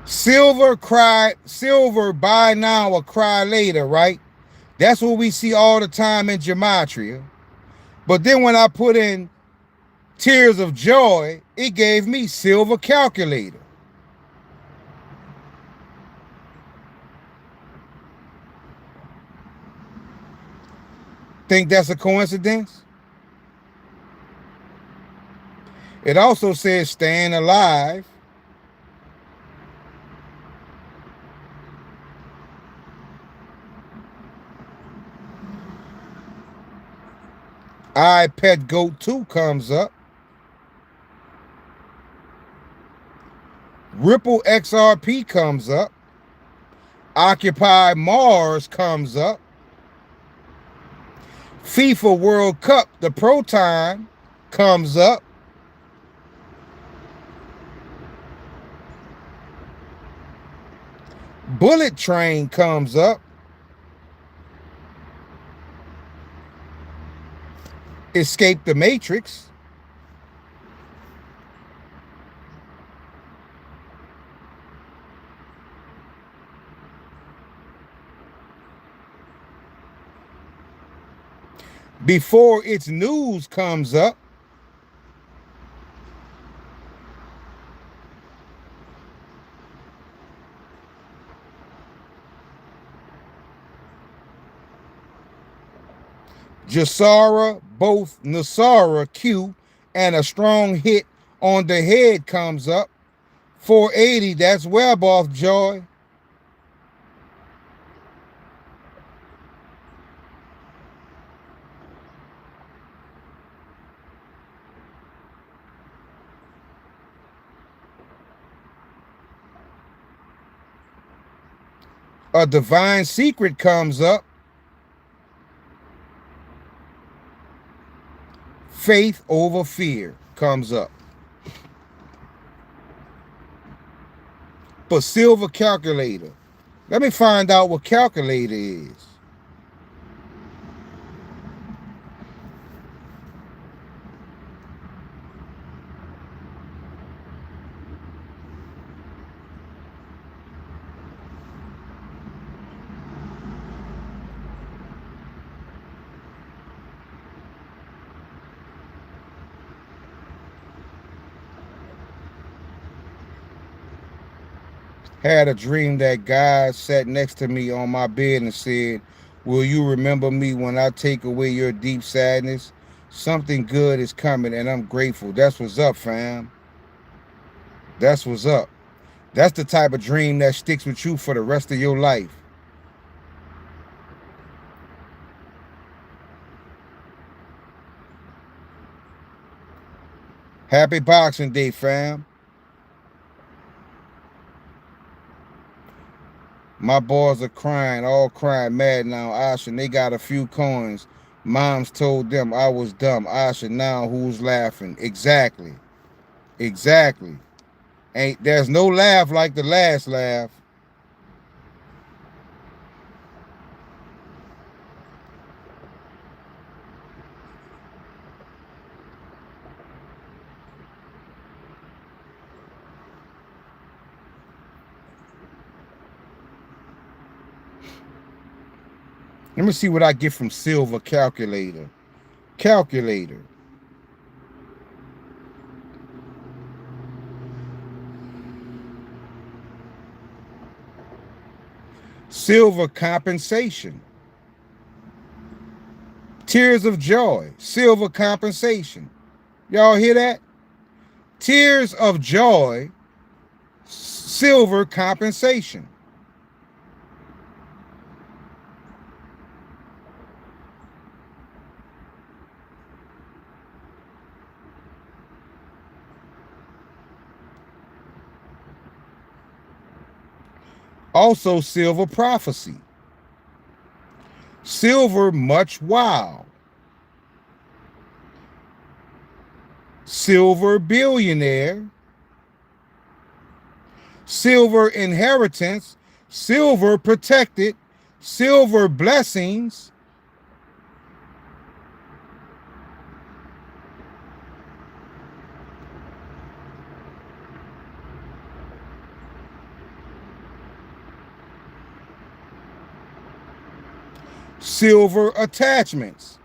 Silver buy now or cry later, right? That's what we see all the time in gematria. But then when I put in tears of joy, it gave me silver calculator. Think that's a coincidence? It also says staying alive. I Pet Goat 2 comes up. Ripple XRP comes up. Occupy Mars comes up. FIFA World Cup, the Pro Time, comes up. Bullet Train comes up. Escape the Matrix. Before its news comes up. Jasara, both Nasara Q and a strong hit on the head comes up. 480, that's web off joy. A divine secret comes up. Faith over fear comes up. But silver calculator. Let me find out what calculator is. Had a dream that God sat next to me on my bed and said, "Will you remember me when I take away your deep sadness? Something good is coming and I'm grateful." That's what's up, fam. That's what's up. That's the type of dream that sticks with you for the rest of your life. Happy Boxing Day, fam. My boys are crying, all crying mad now, Asha, and they got a few coins. Moms told them I was dumb. Asha, now who's laughing? Exactly. Exactly. There's no laugh like the last laugh. Let me see what I get from Silver Calculator. Calculator. Silver compensation. Tears of joy. Silver compensation. Y'all hear that? Tears of joy. Silver compensation. Also, silver prophecy. Silver much wow. silver billionaire, silver inheritance, silver protected, silver blessings, silver attachments.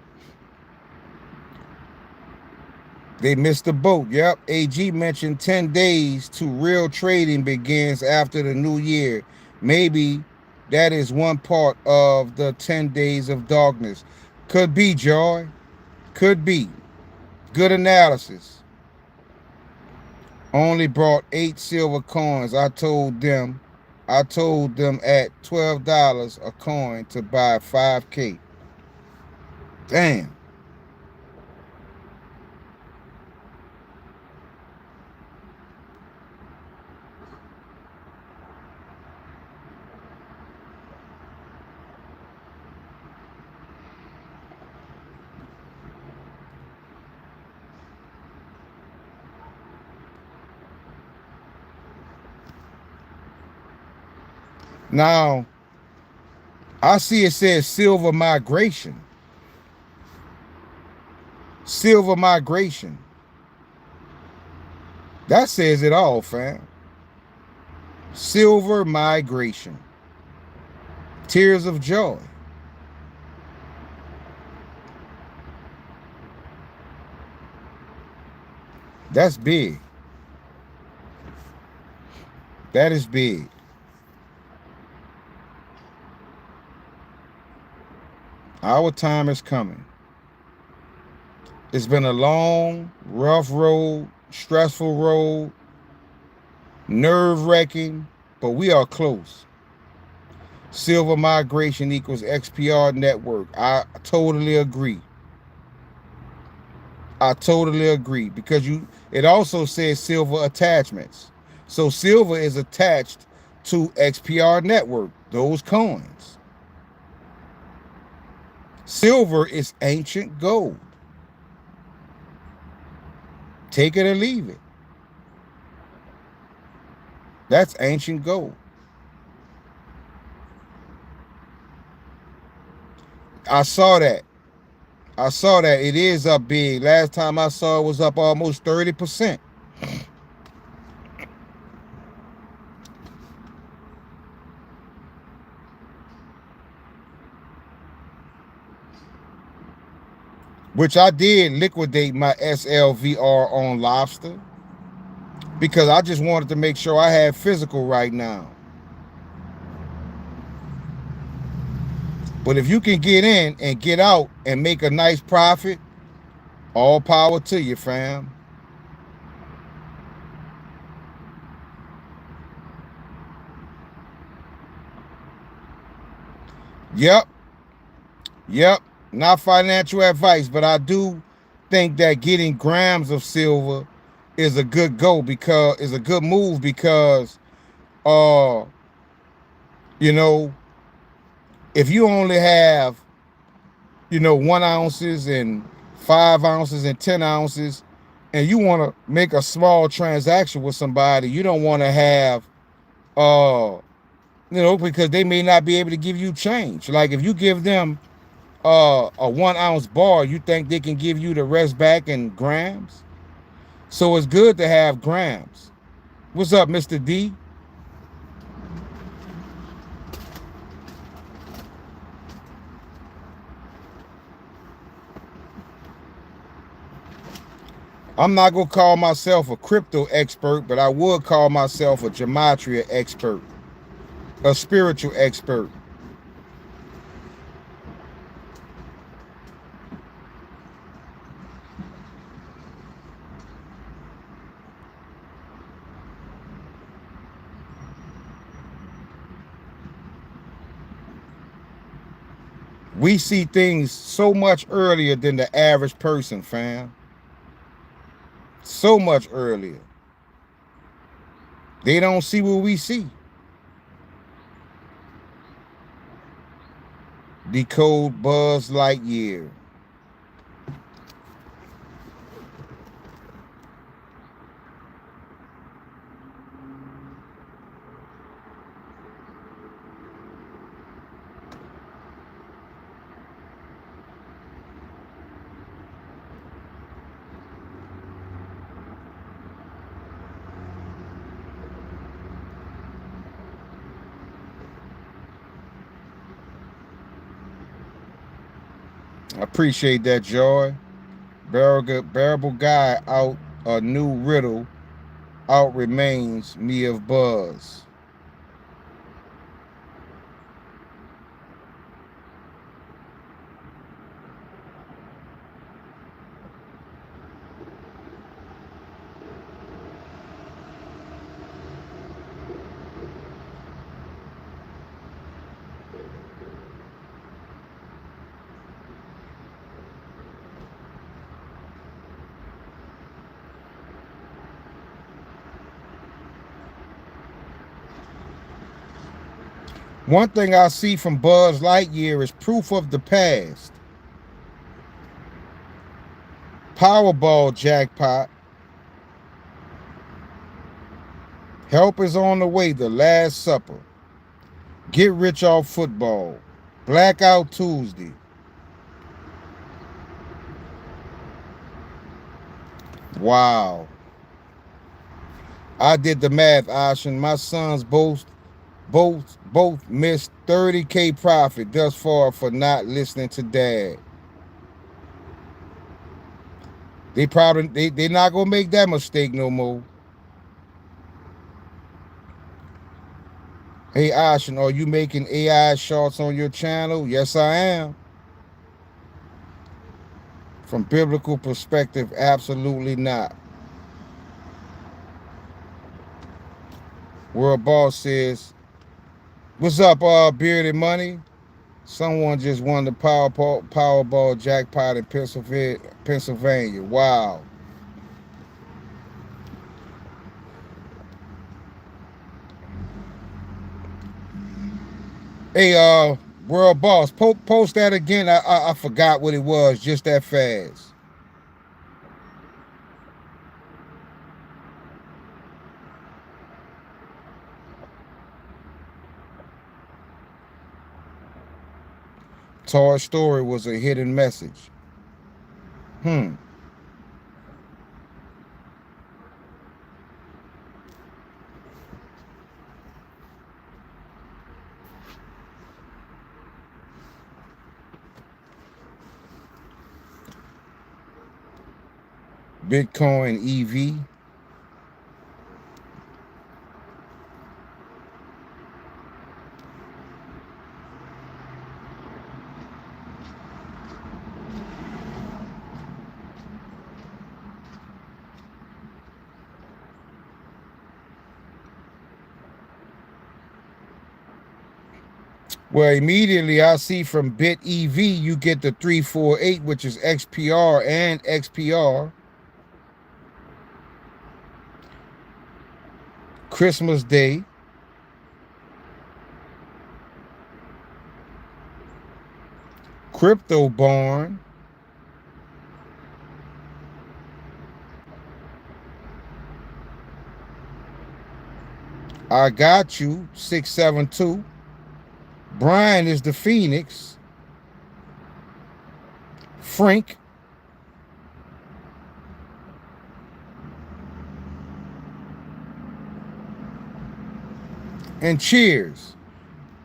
They missed the boat. Yep. AG mentioned 10 days to real trading begins after the new year. Maybe that is one part of the 10 days of darkness. Could be, Joy. Could be. Good analysis. Only brought 8 silver coins. I told them at $12 a coin to buy 5K. Damn. Now, I see it says silver migration. Silver migration. That says it all, fam. Silver migration. Tears of joy. That's big. That is big. Our time is coming. It's been a long, rough road, stressful road, nerve-wracking, but we are close. Silver migration equals XPR network. I totally agree. I totally agree, because it also says silver attachments. So silver is attached to XPR network, those coins. Silver is ancient gold. Take it or leave it. That's ancient gold. I saw that. It is up big. Last time I saw it was up almost 30%. Which I did liquidate my SLVR on Lobster, because I just wanted to make sure I had physical right now. But if you can get in and get out and make a nice profit, all power to you, fam. Yep. Not financial advice, but I do think that getting grams of silver is a good move, because if you only have 1 ounces and 5 ounces and 10 ounces, and you want to make a small transaction with somebody, you don't want to have because they may not be able to give you change. Like if you give them a 1 ounce bar, you think they can give you the rest back in grams? So it's good to have grams. What's up, Mr. D? I'm not going to call myself a crypto expert, but I would call myself a gematria expert, a spiritual expert. We see things so much earlier than the average person, fam. So much earlier. They don't see what we see. Decode Buzz Lightyear. I appreciate that, Joy. Bearable guy out a new riddle out remains me of buzz. One thing I see from Buzz Lightyear is proof of the past. Powerball jackpot. Help is on the way. The Last Supper. Get rich off football. Blackout Tuesday. Wow. I did the math, Ashen. My sons both missed 30K profit thus far for not listening to dad. They're not gonna make that mistake no more. Hey Ashen, are you making AI shorts on your channel? Yes, I am. From biblical perspective, absolutely not. World Boss says, "What's up, Bearded Money? Someone just won the Powerball jackpot in Pennsylvania. Wow." Hey, World Boss, post that again. I forgot what it was just that fast. Toy Story was a hidden message. Bitcoin EV. Well, immediately I see from Bit EV, you get the 348, which is XPR and XPR. Christmas Day. Crypto Barn. I got you, 672. Brian is the Phoenix. Frank. And Cheers.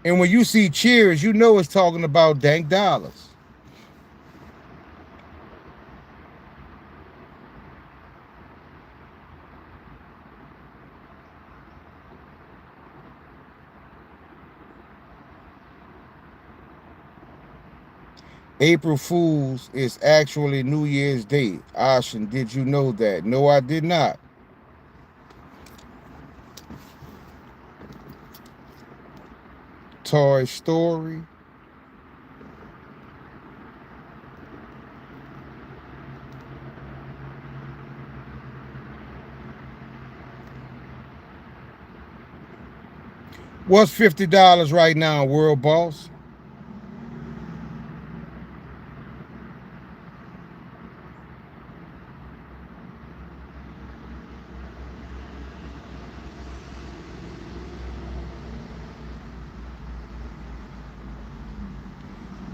And when you see Cheers, you know it's talking about dank dollars. April Fool's is actually New Year's Day. Ashen, did you know that? No, I did not. Toy Story. What's $50 right now, World Boss?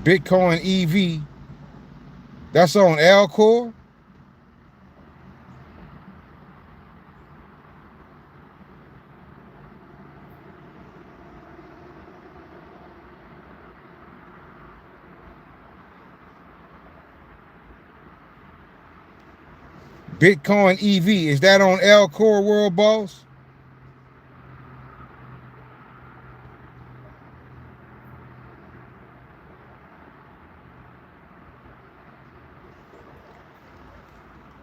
Bitcoin EV. That's on Alcor. Bitcoin EV, is that on Alcor World Boss?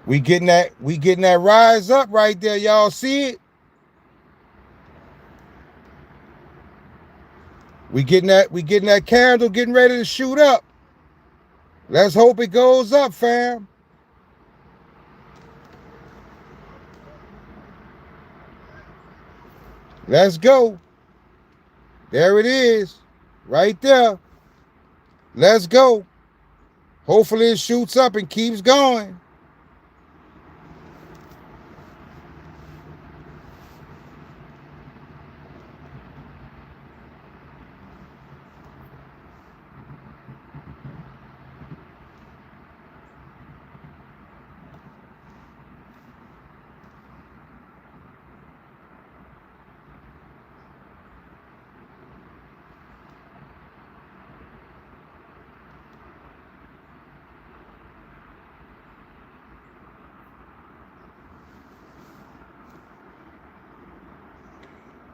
We getting that rise up right there. Y'all see it? We getting that candle getting ready to shoot up. Let's hope it goes up, fam. Let's go. There it is. Right there. Let's go. Hopefully it shoots up and keeps going.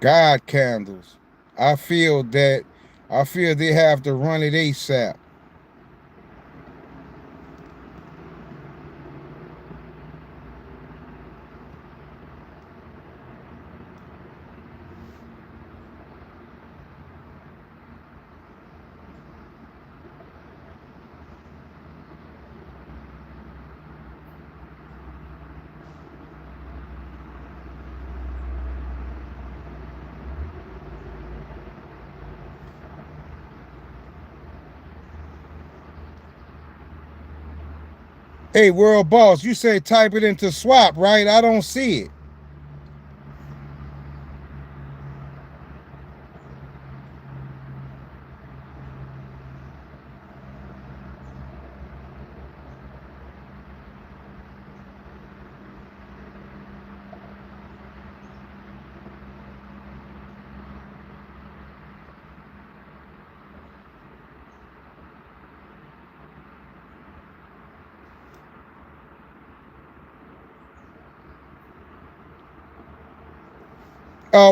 God candles. I feel they have to run it ASAP. Hey, World Boss, you say type it into swap, right? I don't see it.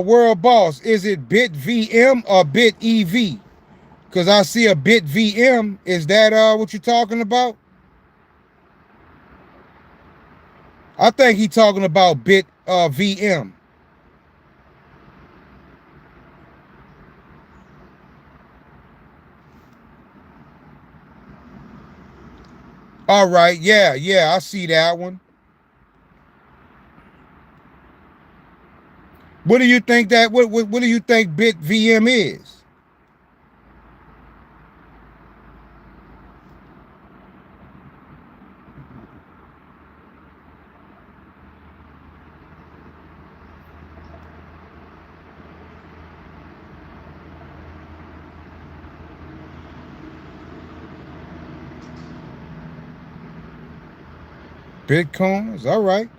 World Boss, is it BitVM or BitEV? Because I see a BitVM. Is that what you're talking about? I think he's talking about BitVM. All right, yeah, I see that one. What do you think that? What do you think BitVM is? Bitcoins. All right.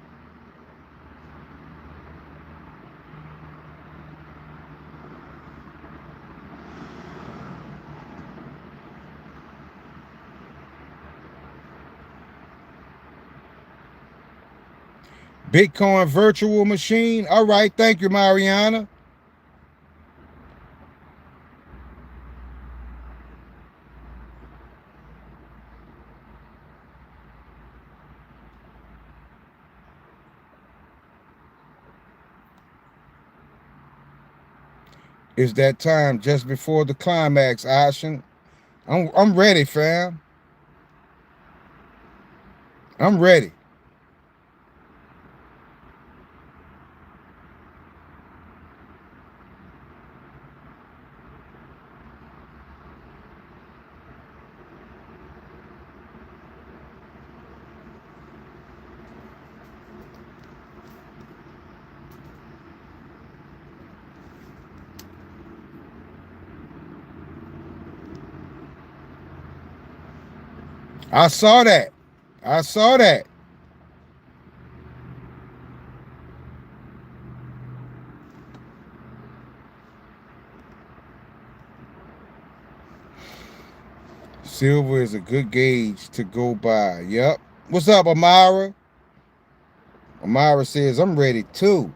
Bitcoin virtual machine. All right. Thank you, Mariana. It's that time just before the climax, Ashen. I'm ready, fam. I'm ready. I saw that. I saw that. Silver is a good gauge to go by. Yep. What's up, Amara? Amara says, I'm ready too.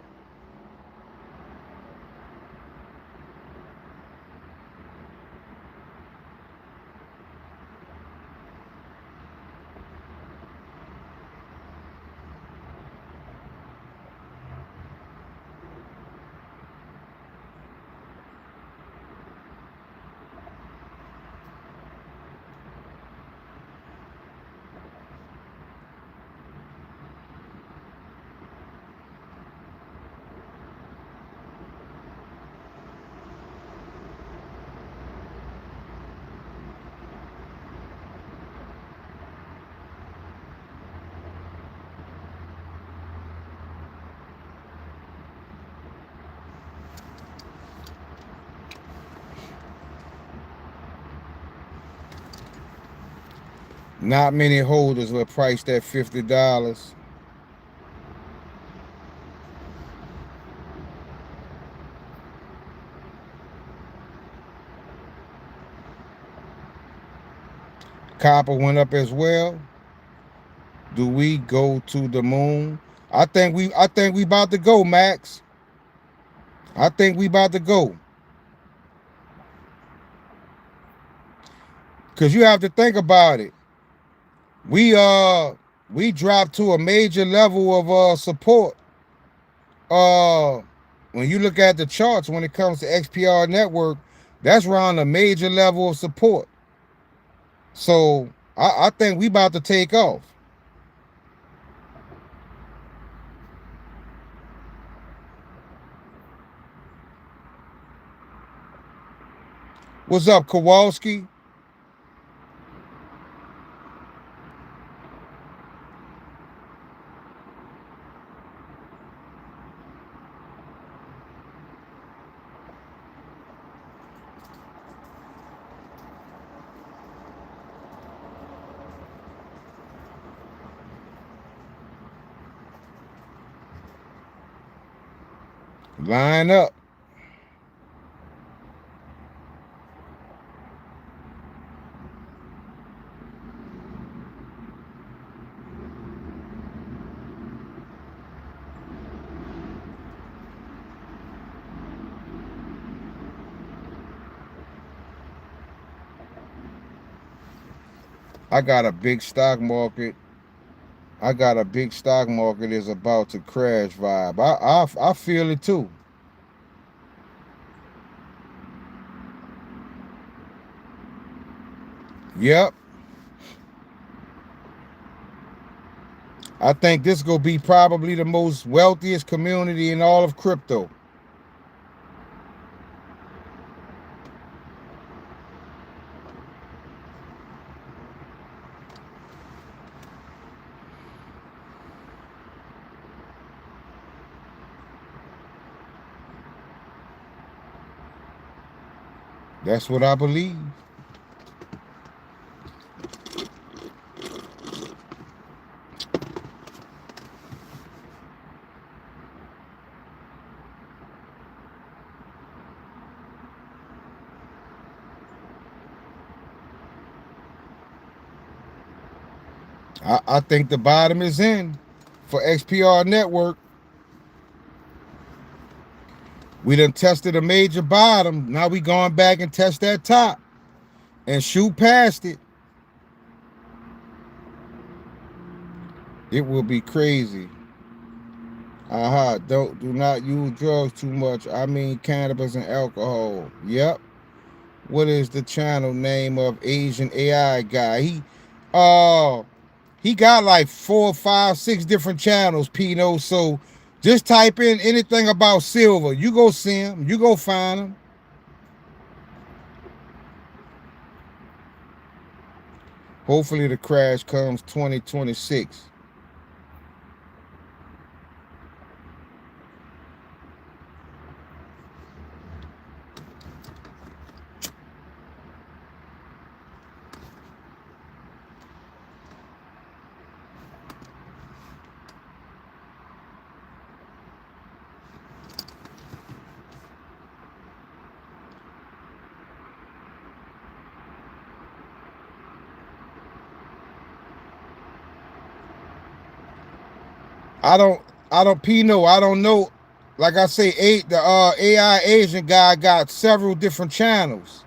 Not many holders were priced at $50. Copper went up as well. Do we go to the moon? I think we about to go, Max. I think we about to go. Cause you have to think about it. We dropped to a major level of support. Uh when you look at the charts when it comes to XPR network, that's around a major level of support. So I think we about to take off. What's up, Kowalski? Line up. I got a big stock market. I got a big stock market is about to crash vibe. I feel it too. Yep. I think this gonna be probably the most wealthiest community in all of crypto. That's what I believe. I think the bottom is in for XPR network. We done tested a major bottom. Now we going back and test that top and shoot past it. It will be crazy. Aha, do not use drugs too much. I mean cannabis and alcohol. Yep. What is the channel name of Asian AI guy? Uh he got like 4, 5, 6 different channels, Pino. So just type in anything about silver. You go see him. You go find him. Hopefully the crash comes 2026. I don't I don't Pino. I don't know. Like I say, the AI Asian guy got several different channels.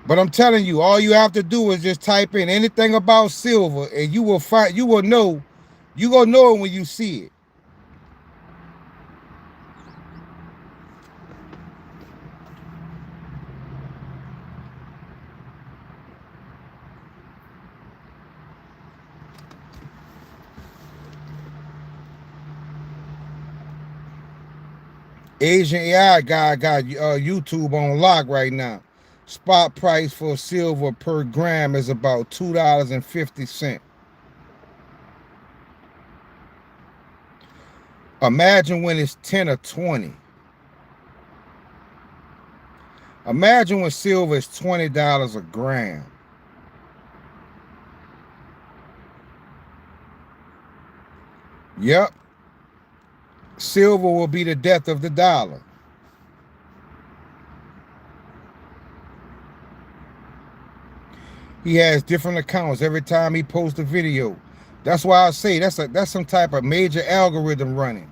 But I'm telling you, all you have to do is just type in anything about silver, and you will find. You will know. You gonna know it when you see it. Asian AI guy got YouTube on lock right now. Spot price for silver per gram is about $2.50. Imagine when it's 10 or 20. Imagine when silver is $20 a gram. Yep. Silver will be the death of the dollar. He has different accounts every time he posts a video. That's why I say that's some type of major algorithm running.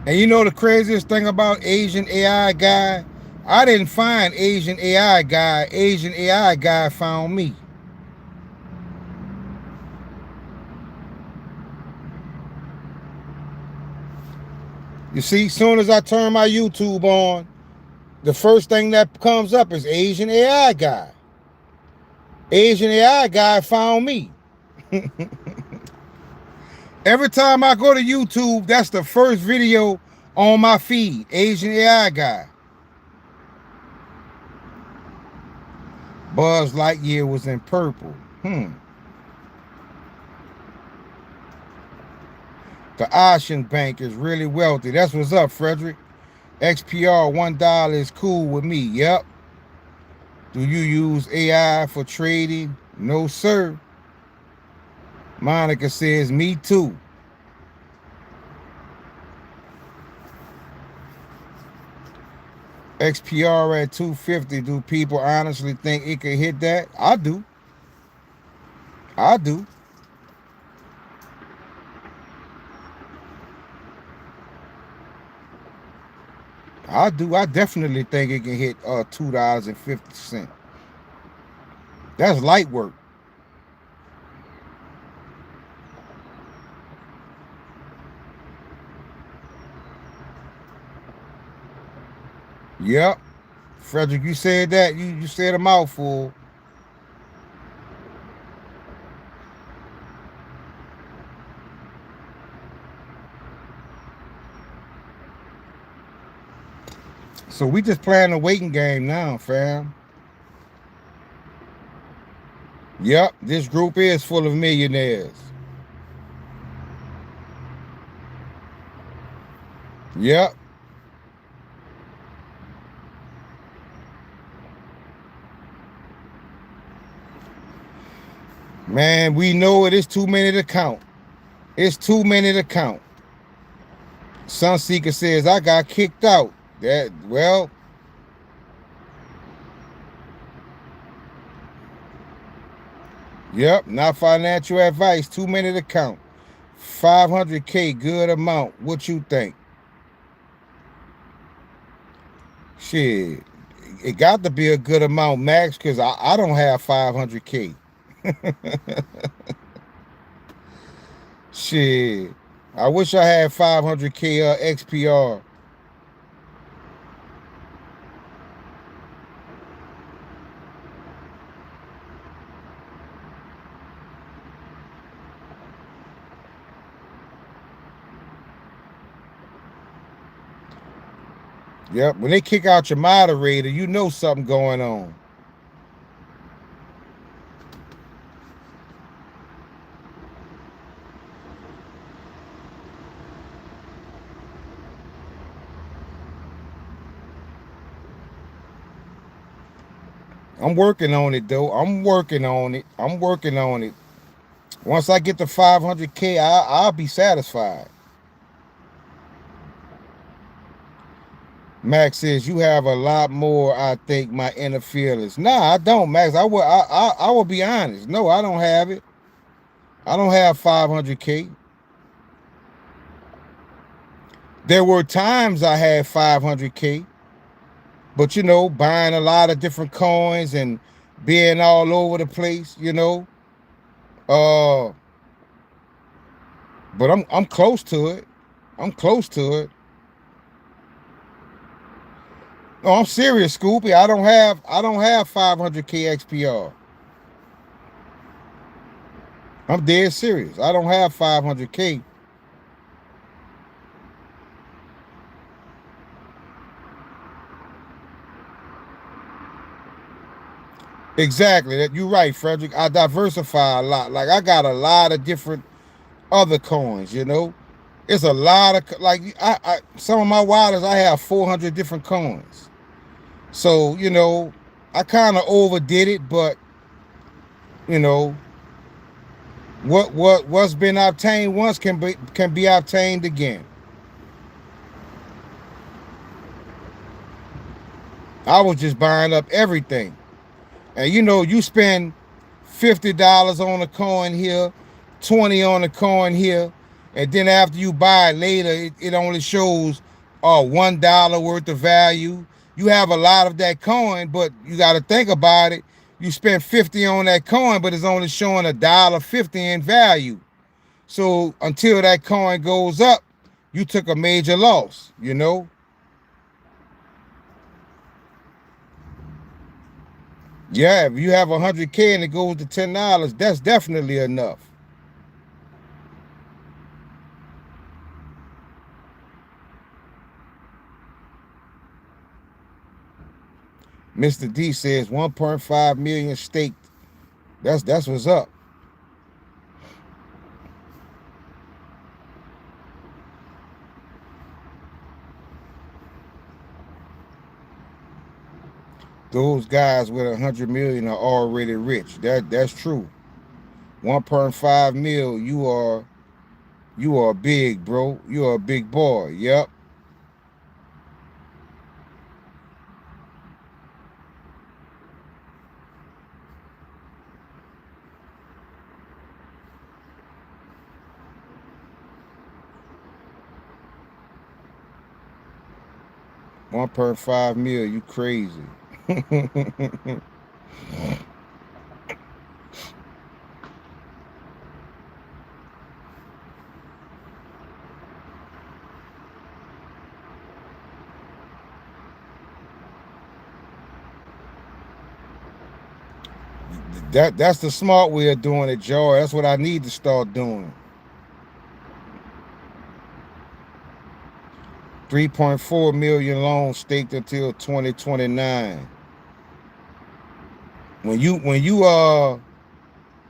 And you know the craziest thing about Asian AI guy? I didn't find Asian AI guy. Asian AI guy found me. You see, soon as I turn my YouTube on, the first thing that comes up is Asian AI guy. Asian AI guy found me. Every time I go to YouTube, that's the first video on my feed. Asian AI guy. Buzz Lightyear was in purple. The Ocean Bank is really wealthy. That's what's up, Frederick. XPR $1 is cool with me. Yep. Do you use AI for trading? No, sir. Monica says, me too. XPR at 250. Do people honestly think it could hit that? I do. I do. I do. I definitely think it can hit $2.50. That's light work. Yep. Frederick, you said that. You said a mouthful. So we just playing a waiting game now, fam. Yep, this group is full of millionaires. Yep. Man, we know it is too many to count. It's too many to count. Sunseeker says, I got kicked out. Well, yep, not financial advice. Too many to count. 500K, good amount. What you think? Shit, it got to be a good amount, Max, because I don't have 500K. Shit, I wish I had 500K XPR. Yep, when they kick out your moderator, you know something going on. I'm working on it, though. I'm working on it. Once I get to 500K, I'll be satisfied. Max says you have a lot more. I think my inner feelings. Nah, I don't, Max. I will be honest. No, I don't have it. I don't have 500K. There were times I had 500K, but you know, buying a lot of different coins and being all over the place, you know. Uh, but I'm close to it. I'm close to it. No, I'm serious, Scoopy. I don't have 500K XPR. I'm dead serious. I don't have 500K. Exactly. That you're right, Frederick. I diversify a lot. Like I got a lot of different other coins. You know, it's a lot of like I some of my wallets I have 400 different coins. So you know, I kind of overdid it, but you know what's been obtained once can be obtained again. I was just buying up everything. And you know, you spend $50 on a coin here, 20 on a coin here, and then after you buy it later, it only shows $1 worth of value. You have a lot of that coin, but you got to think about it. You spent 50 on that coin, but it's only showing $1.50 in value. So until that coin goes up, you took a major loss, you know? Yeah, if you have 100K and it goes to $10, that's definitely enough. Mr. D says 1.5 million staked. That's what's up. Those guys with 100 million are already rich. That's true. 1.5 mil, you are big, bro. You are a big boy. Yep. 1.5 mil, you crazy. That's the smart way of doing it, Joy. That's what I need to start doing. 3.4 million loans staked until 2029. When you when you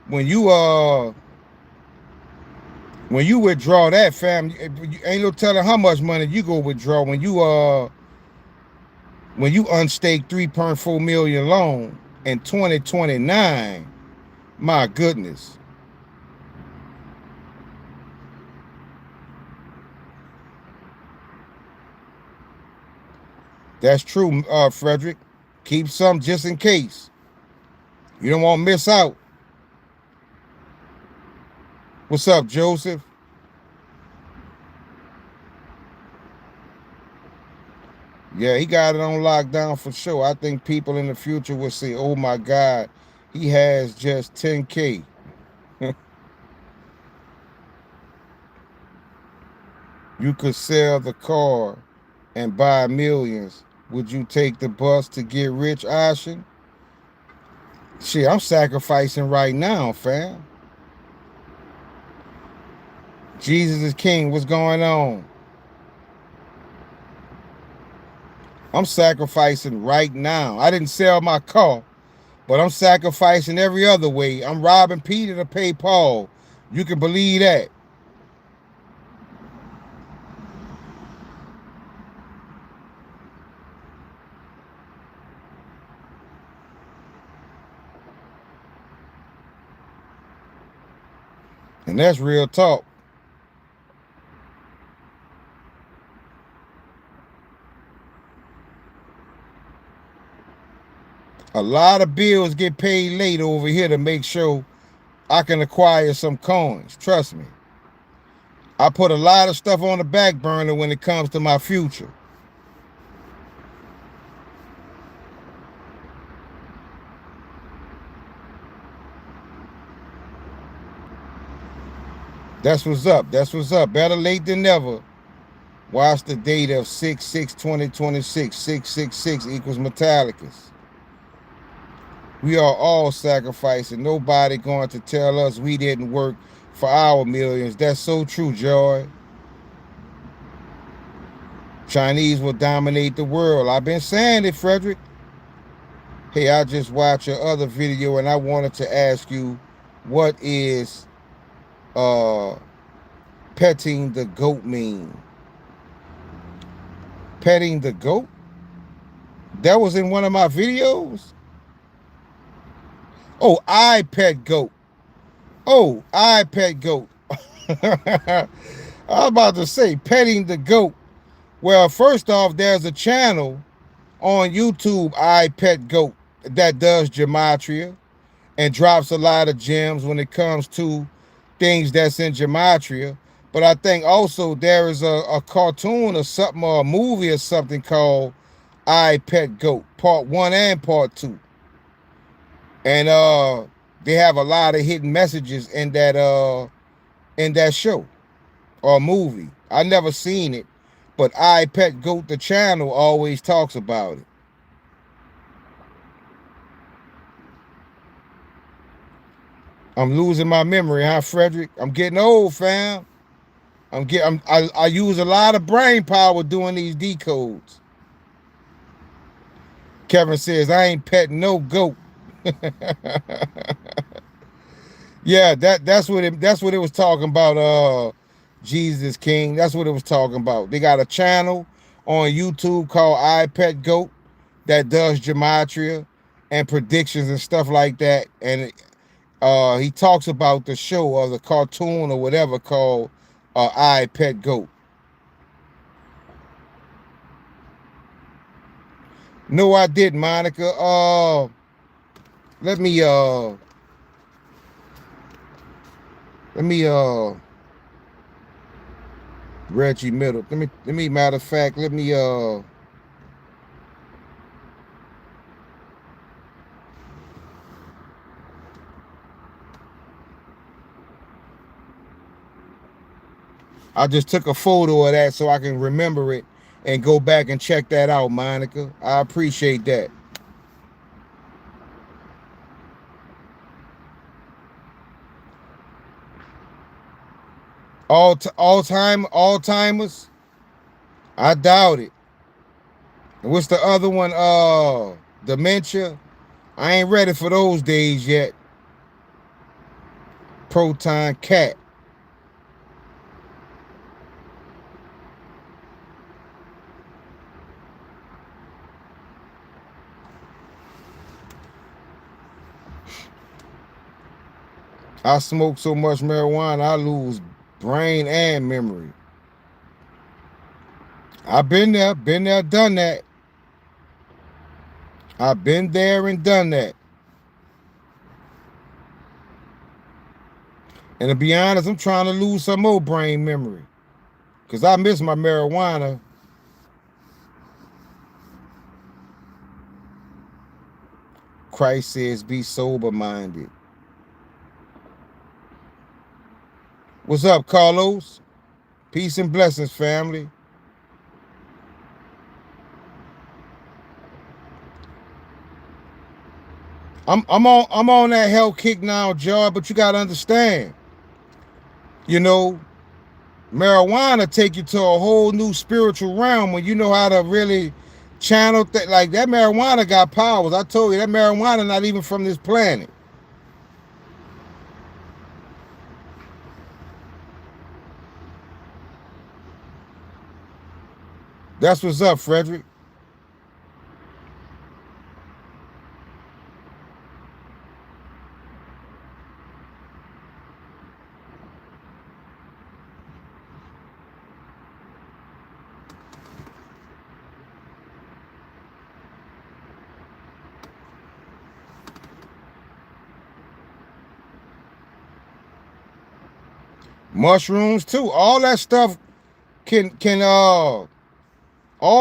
when you when you withdraw that, fam, ain't no telling how much money you go withdraw when you unstake 3.4 million loan in 2029. My goodness. That's true, Frederick. Keep some just in case. You don't want to miss out. What's up, Joseph? Yeah, he got it on lockdown for sure. I think people in the future will say, oh my God, he has just 10K. You could sell the car and buy millions. Would you take the bus to get rich, Ashen? Shit, I'm sacrificing right now, fam. Jesus is king. What's going on? I'm sacrificing right now. I didn't sell my car, but I'm sacrificing every other way. I'm robbing Peter to pay Paul. You can believe that. And that's real talk. A lot of bills get paid late over here to make sure I can acquire some coins. Trust me. I put a lot of stuff on the back burner when it comes to my future. That's what's up. That's what's up. Better late than never. Watch the date of 6/6/2026. 666 equals Metallicus. We are all sacrificing. Nobody going to tell us we didn't work for our millions. That's so true, Joy. Chinese will dominate the world. I've been saying it, Frederick. Hey, I just watched your other video and I wanted to ask you, what is petting the goat mean? Petting the goat? That was in one of my videos? Oh, I pet goat. Oh, I pet goat. I was about to say petting the goat. Well, first off, there's a channel on YouTube, I Pet Goat, that does gematria and drops a lot of gems when it comes to things that's in gematria. But I think also there is a cartoon or something, or a movie or something called I Pet Goat, part 1 and part 2. And they have a lot of hidden messages in that show or movie. I never seen it, but I Pet Goat, the channel, always talks about it. I'm losing my memory, huh, Frederick? I'm getting old, fam. I use a lot of brain power doing these decodes. Kevin says I ain't petting no goat. Yeah, that's what it was talking about. Jesus King. That's what it was talking about. They got a channel on YouTube called I Pet Goat that does gematria and predictions and stuff like that. And he talks about the show or the cartoon or whatever called I Pet Goat. No, I didn't, Monica. Let me Reggie Middle. Let me matter of fact, let me I just took a photo of that so I can remember it and go back and check that out, Monica. I appreciate that. Alzheimer's? I doubt it. And what's the other one? Dementia? I ain't ready for those days yet. Proton cat. I smoke so much marijuana, I lose brain and memory. I've been there, done that. I've been there and done that. And to be honest, I'm trying to lose some more brain memory because I miss my marijuana. Christ says, be sober-minded. What's up, Carlos? Peace and blessings, family. I'm on that hell kick now, Joy, but you gotta understand, you know, marijuana take you to a whole new spiritual realm when you know how to really channel that. Like that marijuana got powers. I told you that marijuana not even from this planet. That's what's up, Frederick. Mushrooms too. All that stuff can all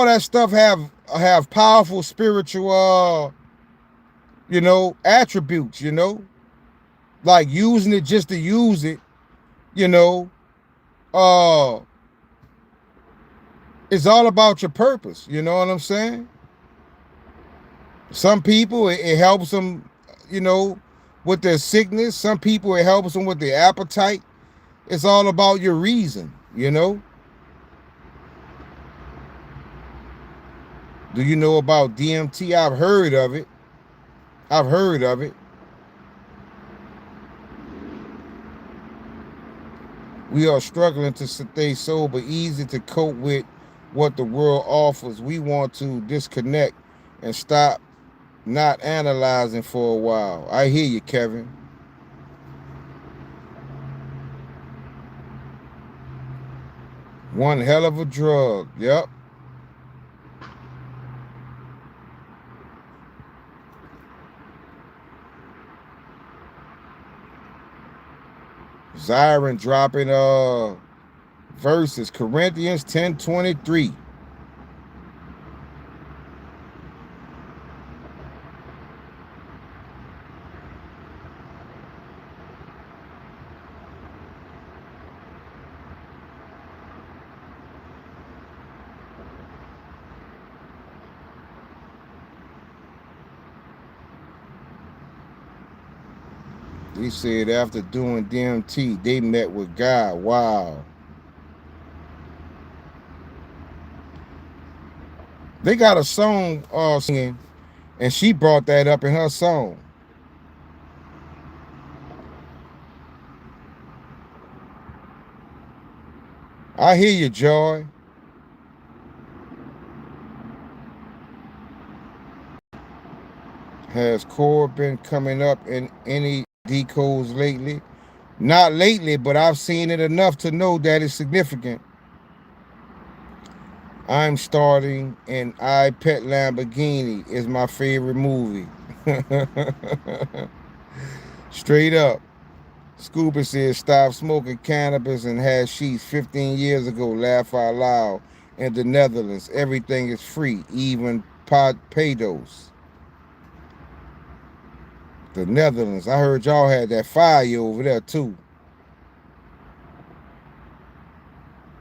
that stuff have powerful spiritual attributes, like using it just to use it, you know, uh it's all about your purpose, you know what I'm saying? Some people it helps them, with their sickness. Some people it helps them with their appetite. It's all about your reason, Do you know about DMT? I've heard of it. We are struggling to stay sober, easy to cope with what the world offers. We want to disconnect and stop not analyzing for a while. I hear you, Kevin. One hell of a drug. Yep. Zyron dropping verses. Corinthians 10:23. He said after doing DMT, they met with God. Wow. They got a song singing, and she brought that up in her song. I hear you, Joy. Has Core been coming up in any decodes lately? Not lately, but I've seen it enough to know that it's significant. I'm starting an I Pet Lamborghini is my favorite movie. Straight up. Scuba says stop smoking cannabis and hashish 15 years ago. Laugh out loud. In the Netherlands, everything is free, even pedos. The Netherlands. I heard y'all had that fire over there too.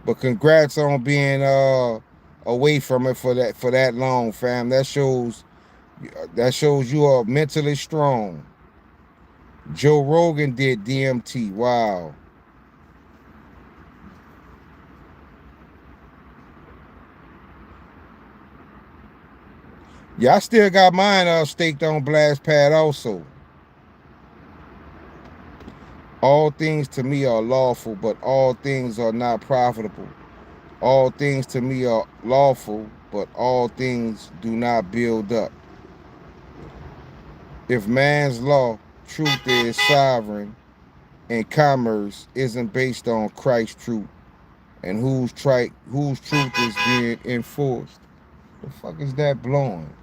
But congrats on being away from it for that long, fam. That shows you are mentally strong. Joe Rogan did DMT. Wow. Yeah, I still got mine staked on Blast Pad also. All things to me are lawful, but all things are not profitable. All things to me are lawful, but all things do not build up. If man's law, truth is sovereign, and commerce isn't based on Christ's truth, and whose truth is being enforced. The fuck is that blowing?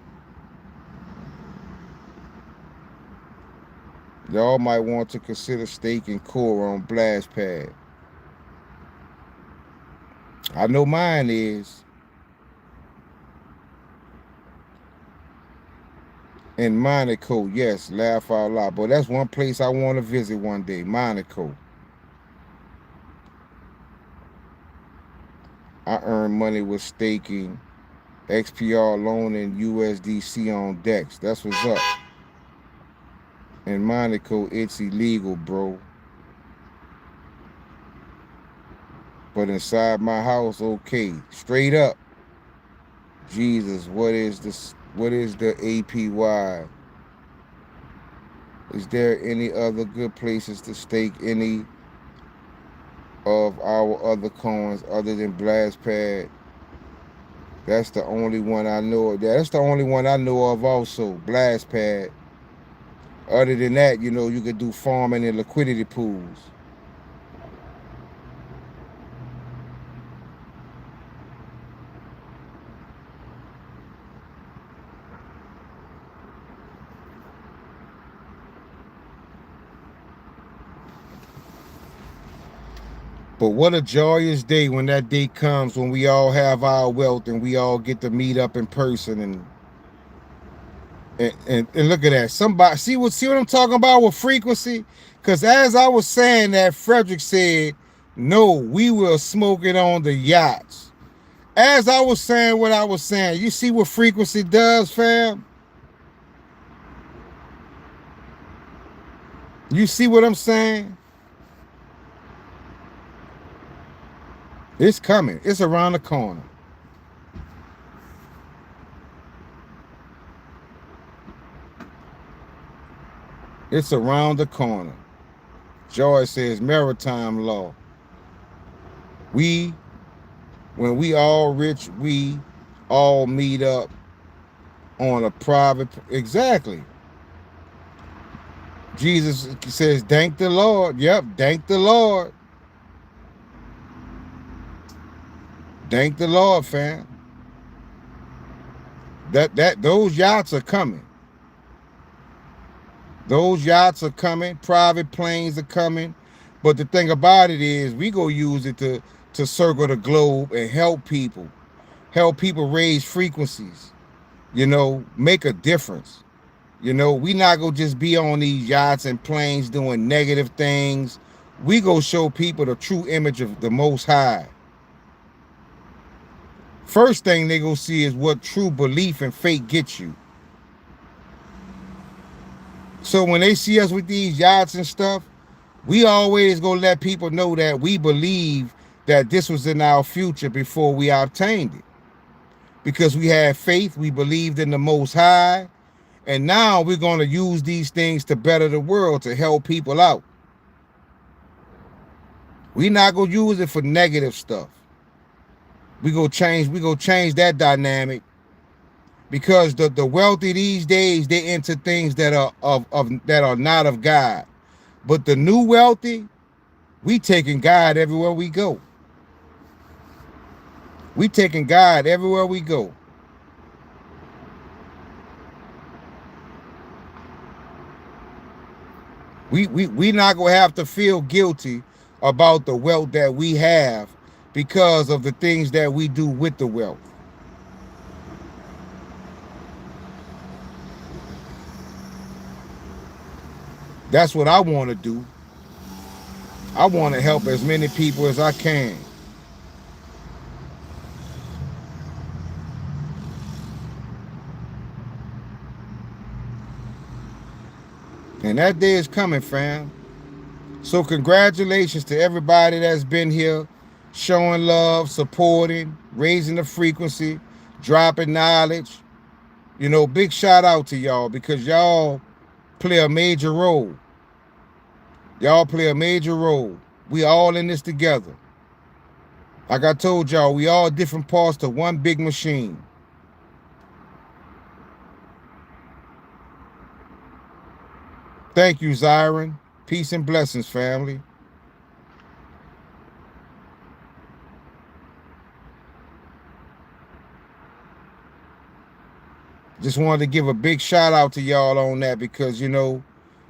Y'all might want to consider staking Core on Blast Pad. I know mine is. In Monaco, yes, laugh out loud. But that's one place I want to visit one day, Monaco. I earn money with staking, XPR loan, and USDC on DEX. That's what's up. In Monaco, it's illegal, bro. But inside my house, okay. Straight up. Jesus, what is this? What is the APY? Is there any other good places to stake any of our other coins other than Blast Pad? That's the only one I know of. That's the only one I know of also, Blast Pad. Other than that, you could do farming and liquidity pools. But what a joyous day when that day comes, when we all have our wealth and we all get to meet up in person and look at that. Somebody see what I'm talking about with frequency? Because as I was saying that, Frederick said, no, we will smoke it on the yachts. As I was saying what I was saying, you see what frequency does, fam? You see what I'm saying? It's coming. It's around the corner. It's around the corner. Joy says maritime law. When we all rich, we all meet up on a private. Exactly. Jesus says, thank the Lord. Yep, thank the Lord. Thank the Lord, fam. Those yachts are coming. Those yachts are coming. Private planes are coming. But the thing about it is, we go use it to circle the globe and help people raise frequencies, you know, make a difference. You know, we not gonna just be on these yachts and planes doing negative things. We go show people the true image of the Most High. First thing they go see is what true belief and faith gets you. So when they see us with these yachts and stuff, we always gonna let people know that we believe that this was in our future before we obtained it. Because we had faith, we believed in the Most High, and now we're gonna use these things to better the world, to help people out. We not gonna use it for negative stuff. We go change that dynamic, because the wealthy these days, they into things that are that are not of God. But the new wealthy, we taking God everywhere we go. We taking God everywhere we go. We not gonna have to feel guilty about the wealth that we have because of the things that we do with the wealth. That's what I want to do. I want to help as many people as I can. And that day is coming, fam. So congratulations to everybody that's been here, showing love, supporting, raising the frequency, dropping knowledge. You know, big shout out to y'all, because y'all play a major role. Y'all play a major role. We all in this together. Like I told y'all, we all different parts to one big machine. Thank you, Zyron. Peace and blessings, family. Just wanted to give a big shout out to y'all on that, because, you know,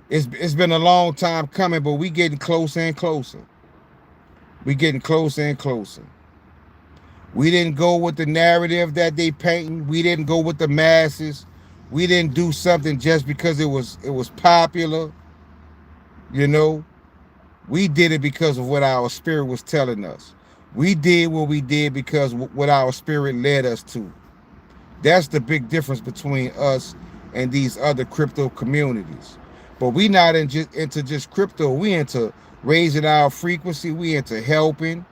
it's been a long time coming, but we getting closer and closer. We getting closer and closer. We didn't go with the narrative that they painting. We didn't go with the masses. We didn't do something just because it was popular. You know, we did it because of what our spirit was telling us. We did what we did because what our spirit led us to. That's the big difference between us and these other crypto communities. But we not into just crypto. We into raising our frequency. We into helping.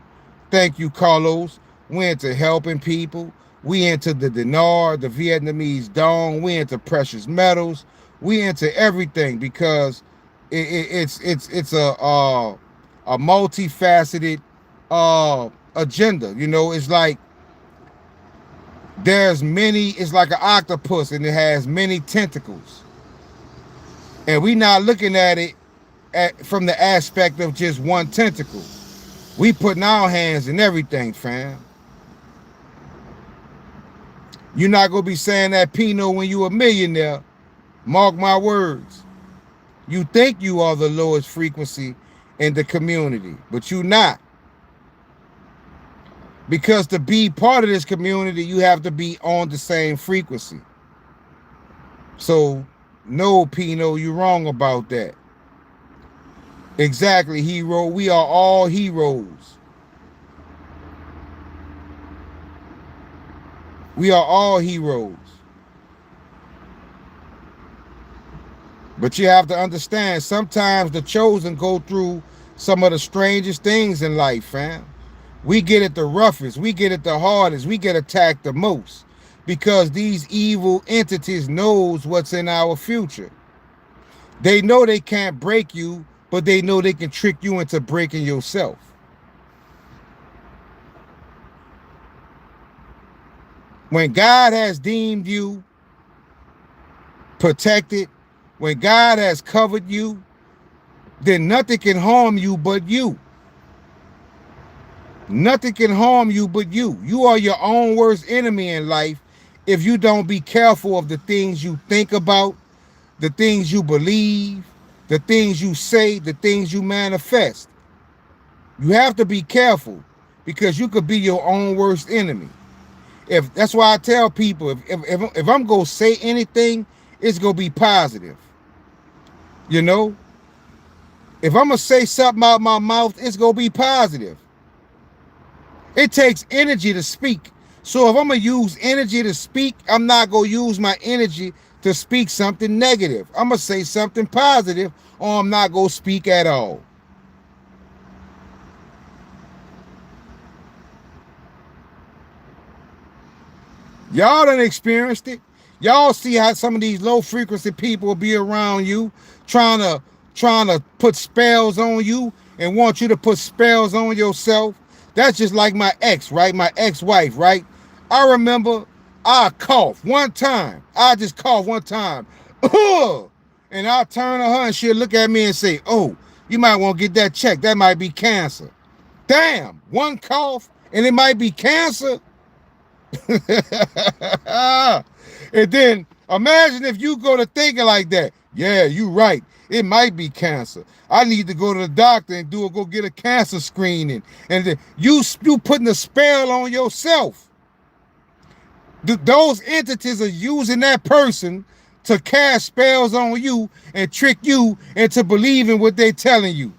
Thank you, Carlos. We into helping people. We into the dinar, the Vietnamese dong. We into precious metals. We into everything, because it's a multifaceted agenda. You know, it's like it's like an octopus, and it has many tentacles. And we not looking at it from the aspect of just one tentacle. We putting our hands in everything, fam. You're not gonna be saying that Pinot when you a millionaire. Mark my words. You think you are the lowest frequency in the community, but you not. Because to be part of this community, you have to be on the same frequency. So, no, Pino, you're wrong about that. Exactly, hero. We are all heroes. We are all heroes. But you have to understand, sometimes the chosen go through some of the strangest things in life, fam. We get it the roughest. We get it the hardest. We get attacked the most. Because these evil entities knows what's in our future. They know they can't break you, but they know they can trick you into breaking yourself. When God has deemed you protected, when God has covered you, then nothing can harm you but you. Nothing can harm you but you. You are your own worst enemy in life if you don't be careful of the things you think about, the things you believe, the things you say, the things you manifest. You have to be careful because you could be your own worst enemy. If that's why I tell people, if I'm going to say anything, it's going to be positive. You know? If I'm going to say something out my mouth, it's going to be positive. It takes energy to speak. So if I'm going to use energy to speak, I'm not going to use my energy to speak something negative. I'm going to say something positive, or I'm not going to speak at all. Y'all done experienced it. Y'all see how some of these low frequency people will be around you trying to put spells on you and want you to put spells on yourself. That's just like my ex, right? My ex-wife, right? I remember I coughed one time. I just coughed one time. And I'll turn to her and she'll look at me and say, oh, you might want to get that checked. That might be cancer. Damn, one cough and it might be cancer. And then imagine if you go to thinking like that. Yeah, you right. It might be cancer. I need to go to the doctor and go get a cancer screening. And then you putting a spell on yourself. Those entities are using that person to cast spells on you and trick you into believing what they're telling you.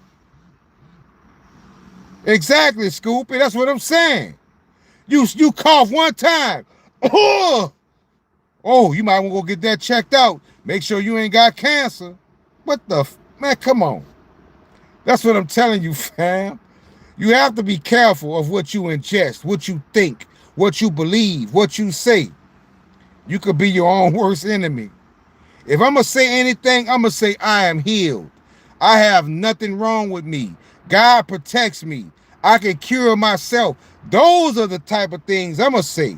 Exactly, Scoopy. That's what I'm saying. You cough one time. Oh, you might want to go get that checked out. Make sure you ain't got cancer. What the man? Come on. That's what I'm telling you, fam. You have to be careful of what you ingest, what you think, what you believe, what you say. You could be your own worst enemy. If I'm going to say anything, I'm going to say I am healed. I have nothing wrong with me. God protects me. I can cure myself. Those are the type of things I'm going to say.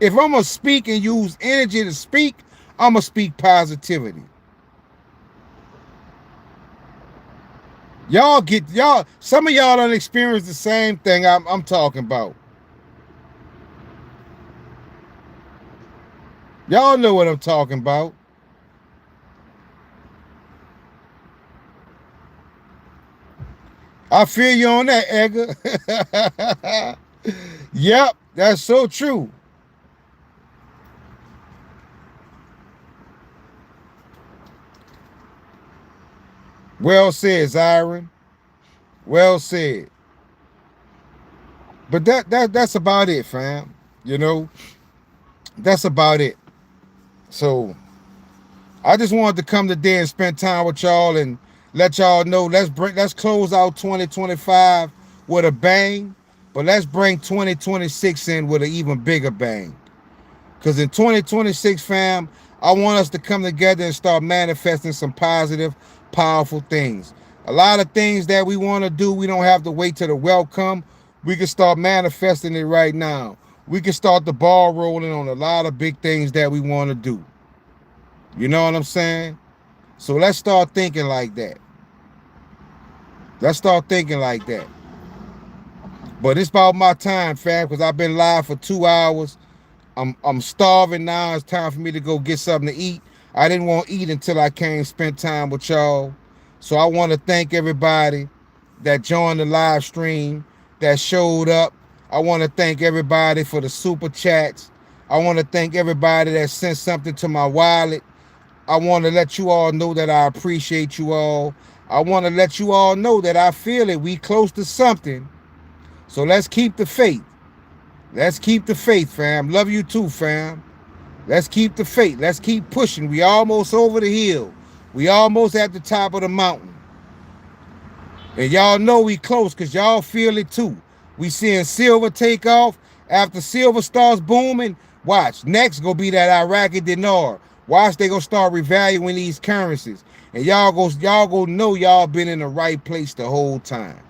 If I'm going to speak and use energy to speak, I'm going to speak positivity. Some of y'all don't experience the same thing I'm talking about. Y'all know what I'm talking about. I feel you on that, Edgar. Yep, that's so true. Well said, Zyron. Well said. But that's about it, fam. You know, that's about it. So I just wanted to come today and spend time with y'all and let y'all know. Let's close out 2025 with a bang, but let's bring 2026 in with an even bigger bang. Because in 2026, fam, I want us to come together and start manifesting some positive, powerful things. A lot of things that we want to do, we don't have to wait till the welcome. We can start manifesting it right now. We can start the ball rolling on a lot of big things that we want to do. You know what I'm saying? So let's start thinking like that. Let's start thinking like that. But it's about my time, fam, because I've been live for 2 hours. I'm starving now. It's time for me to go get something to eat. I didn't want to eat until I came spend time with y'all. So I want to thank everybody that joined the live stream, that showed up. I want to thank everybody for the super chats. I want to thank everybody that sent something to my wallet. I want to let you all know that I appreciate you all. I want to let you all know that I feel it. We close to something. So let's keep the faith. Let's keep the faith, fam. Love you too, fam. Let's keep the faith. Let's keep pushing. We almost over the hill. We almost at the top of the mountain. And y'all know we close because y'all feel it too. We seeing silver take off. After silver starts booming, watch. Next gonna be that Iraqi dinar. Watch, they gonna start revaluing these currencies. And y'all go know y'all been in the right place the whole time.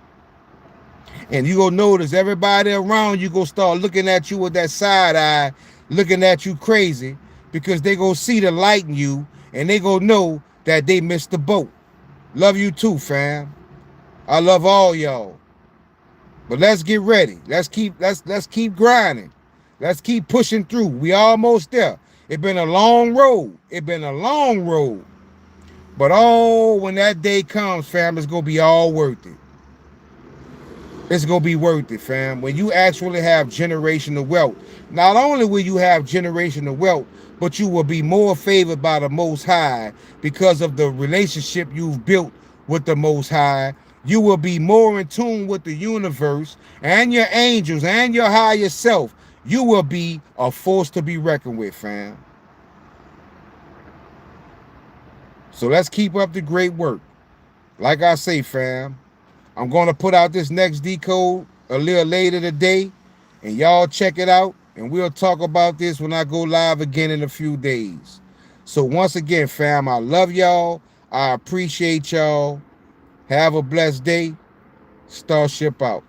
And you gonna notice everybody around you gonna start looking at you with that side eye, looking at you crazy, because they gonna see the light in you and they gonna know that they missed the boat. Love you too, fam. I love all y'all. But let's get ready. Let's keep grinding. Let's keep pushing through. We almost there. It's been a long road. It's been a long road. But when that day comes, fam, it's gonna be all worth it. It's gonna be worth it, fam. When you actually have generational wealth, not only will you have generational wealth, but you will be more favored by the Most High because of the relationship you've built with the Most High. You will be more in tune with the universe and your angels and your higher self. You will be a force to be reckoned with, fam. So let's keep up the great work. Like I say, fam, I'm going to put out this next decode a little later today, and y'all check it out, and we'll talk about this when I go live again in a few days. So once again, fam, I love y'all. I appreciate y'all. Have a blessed day. Starship out.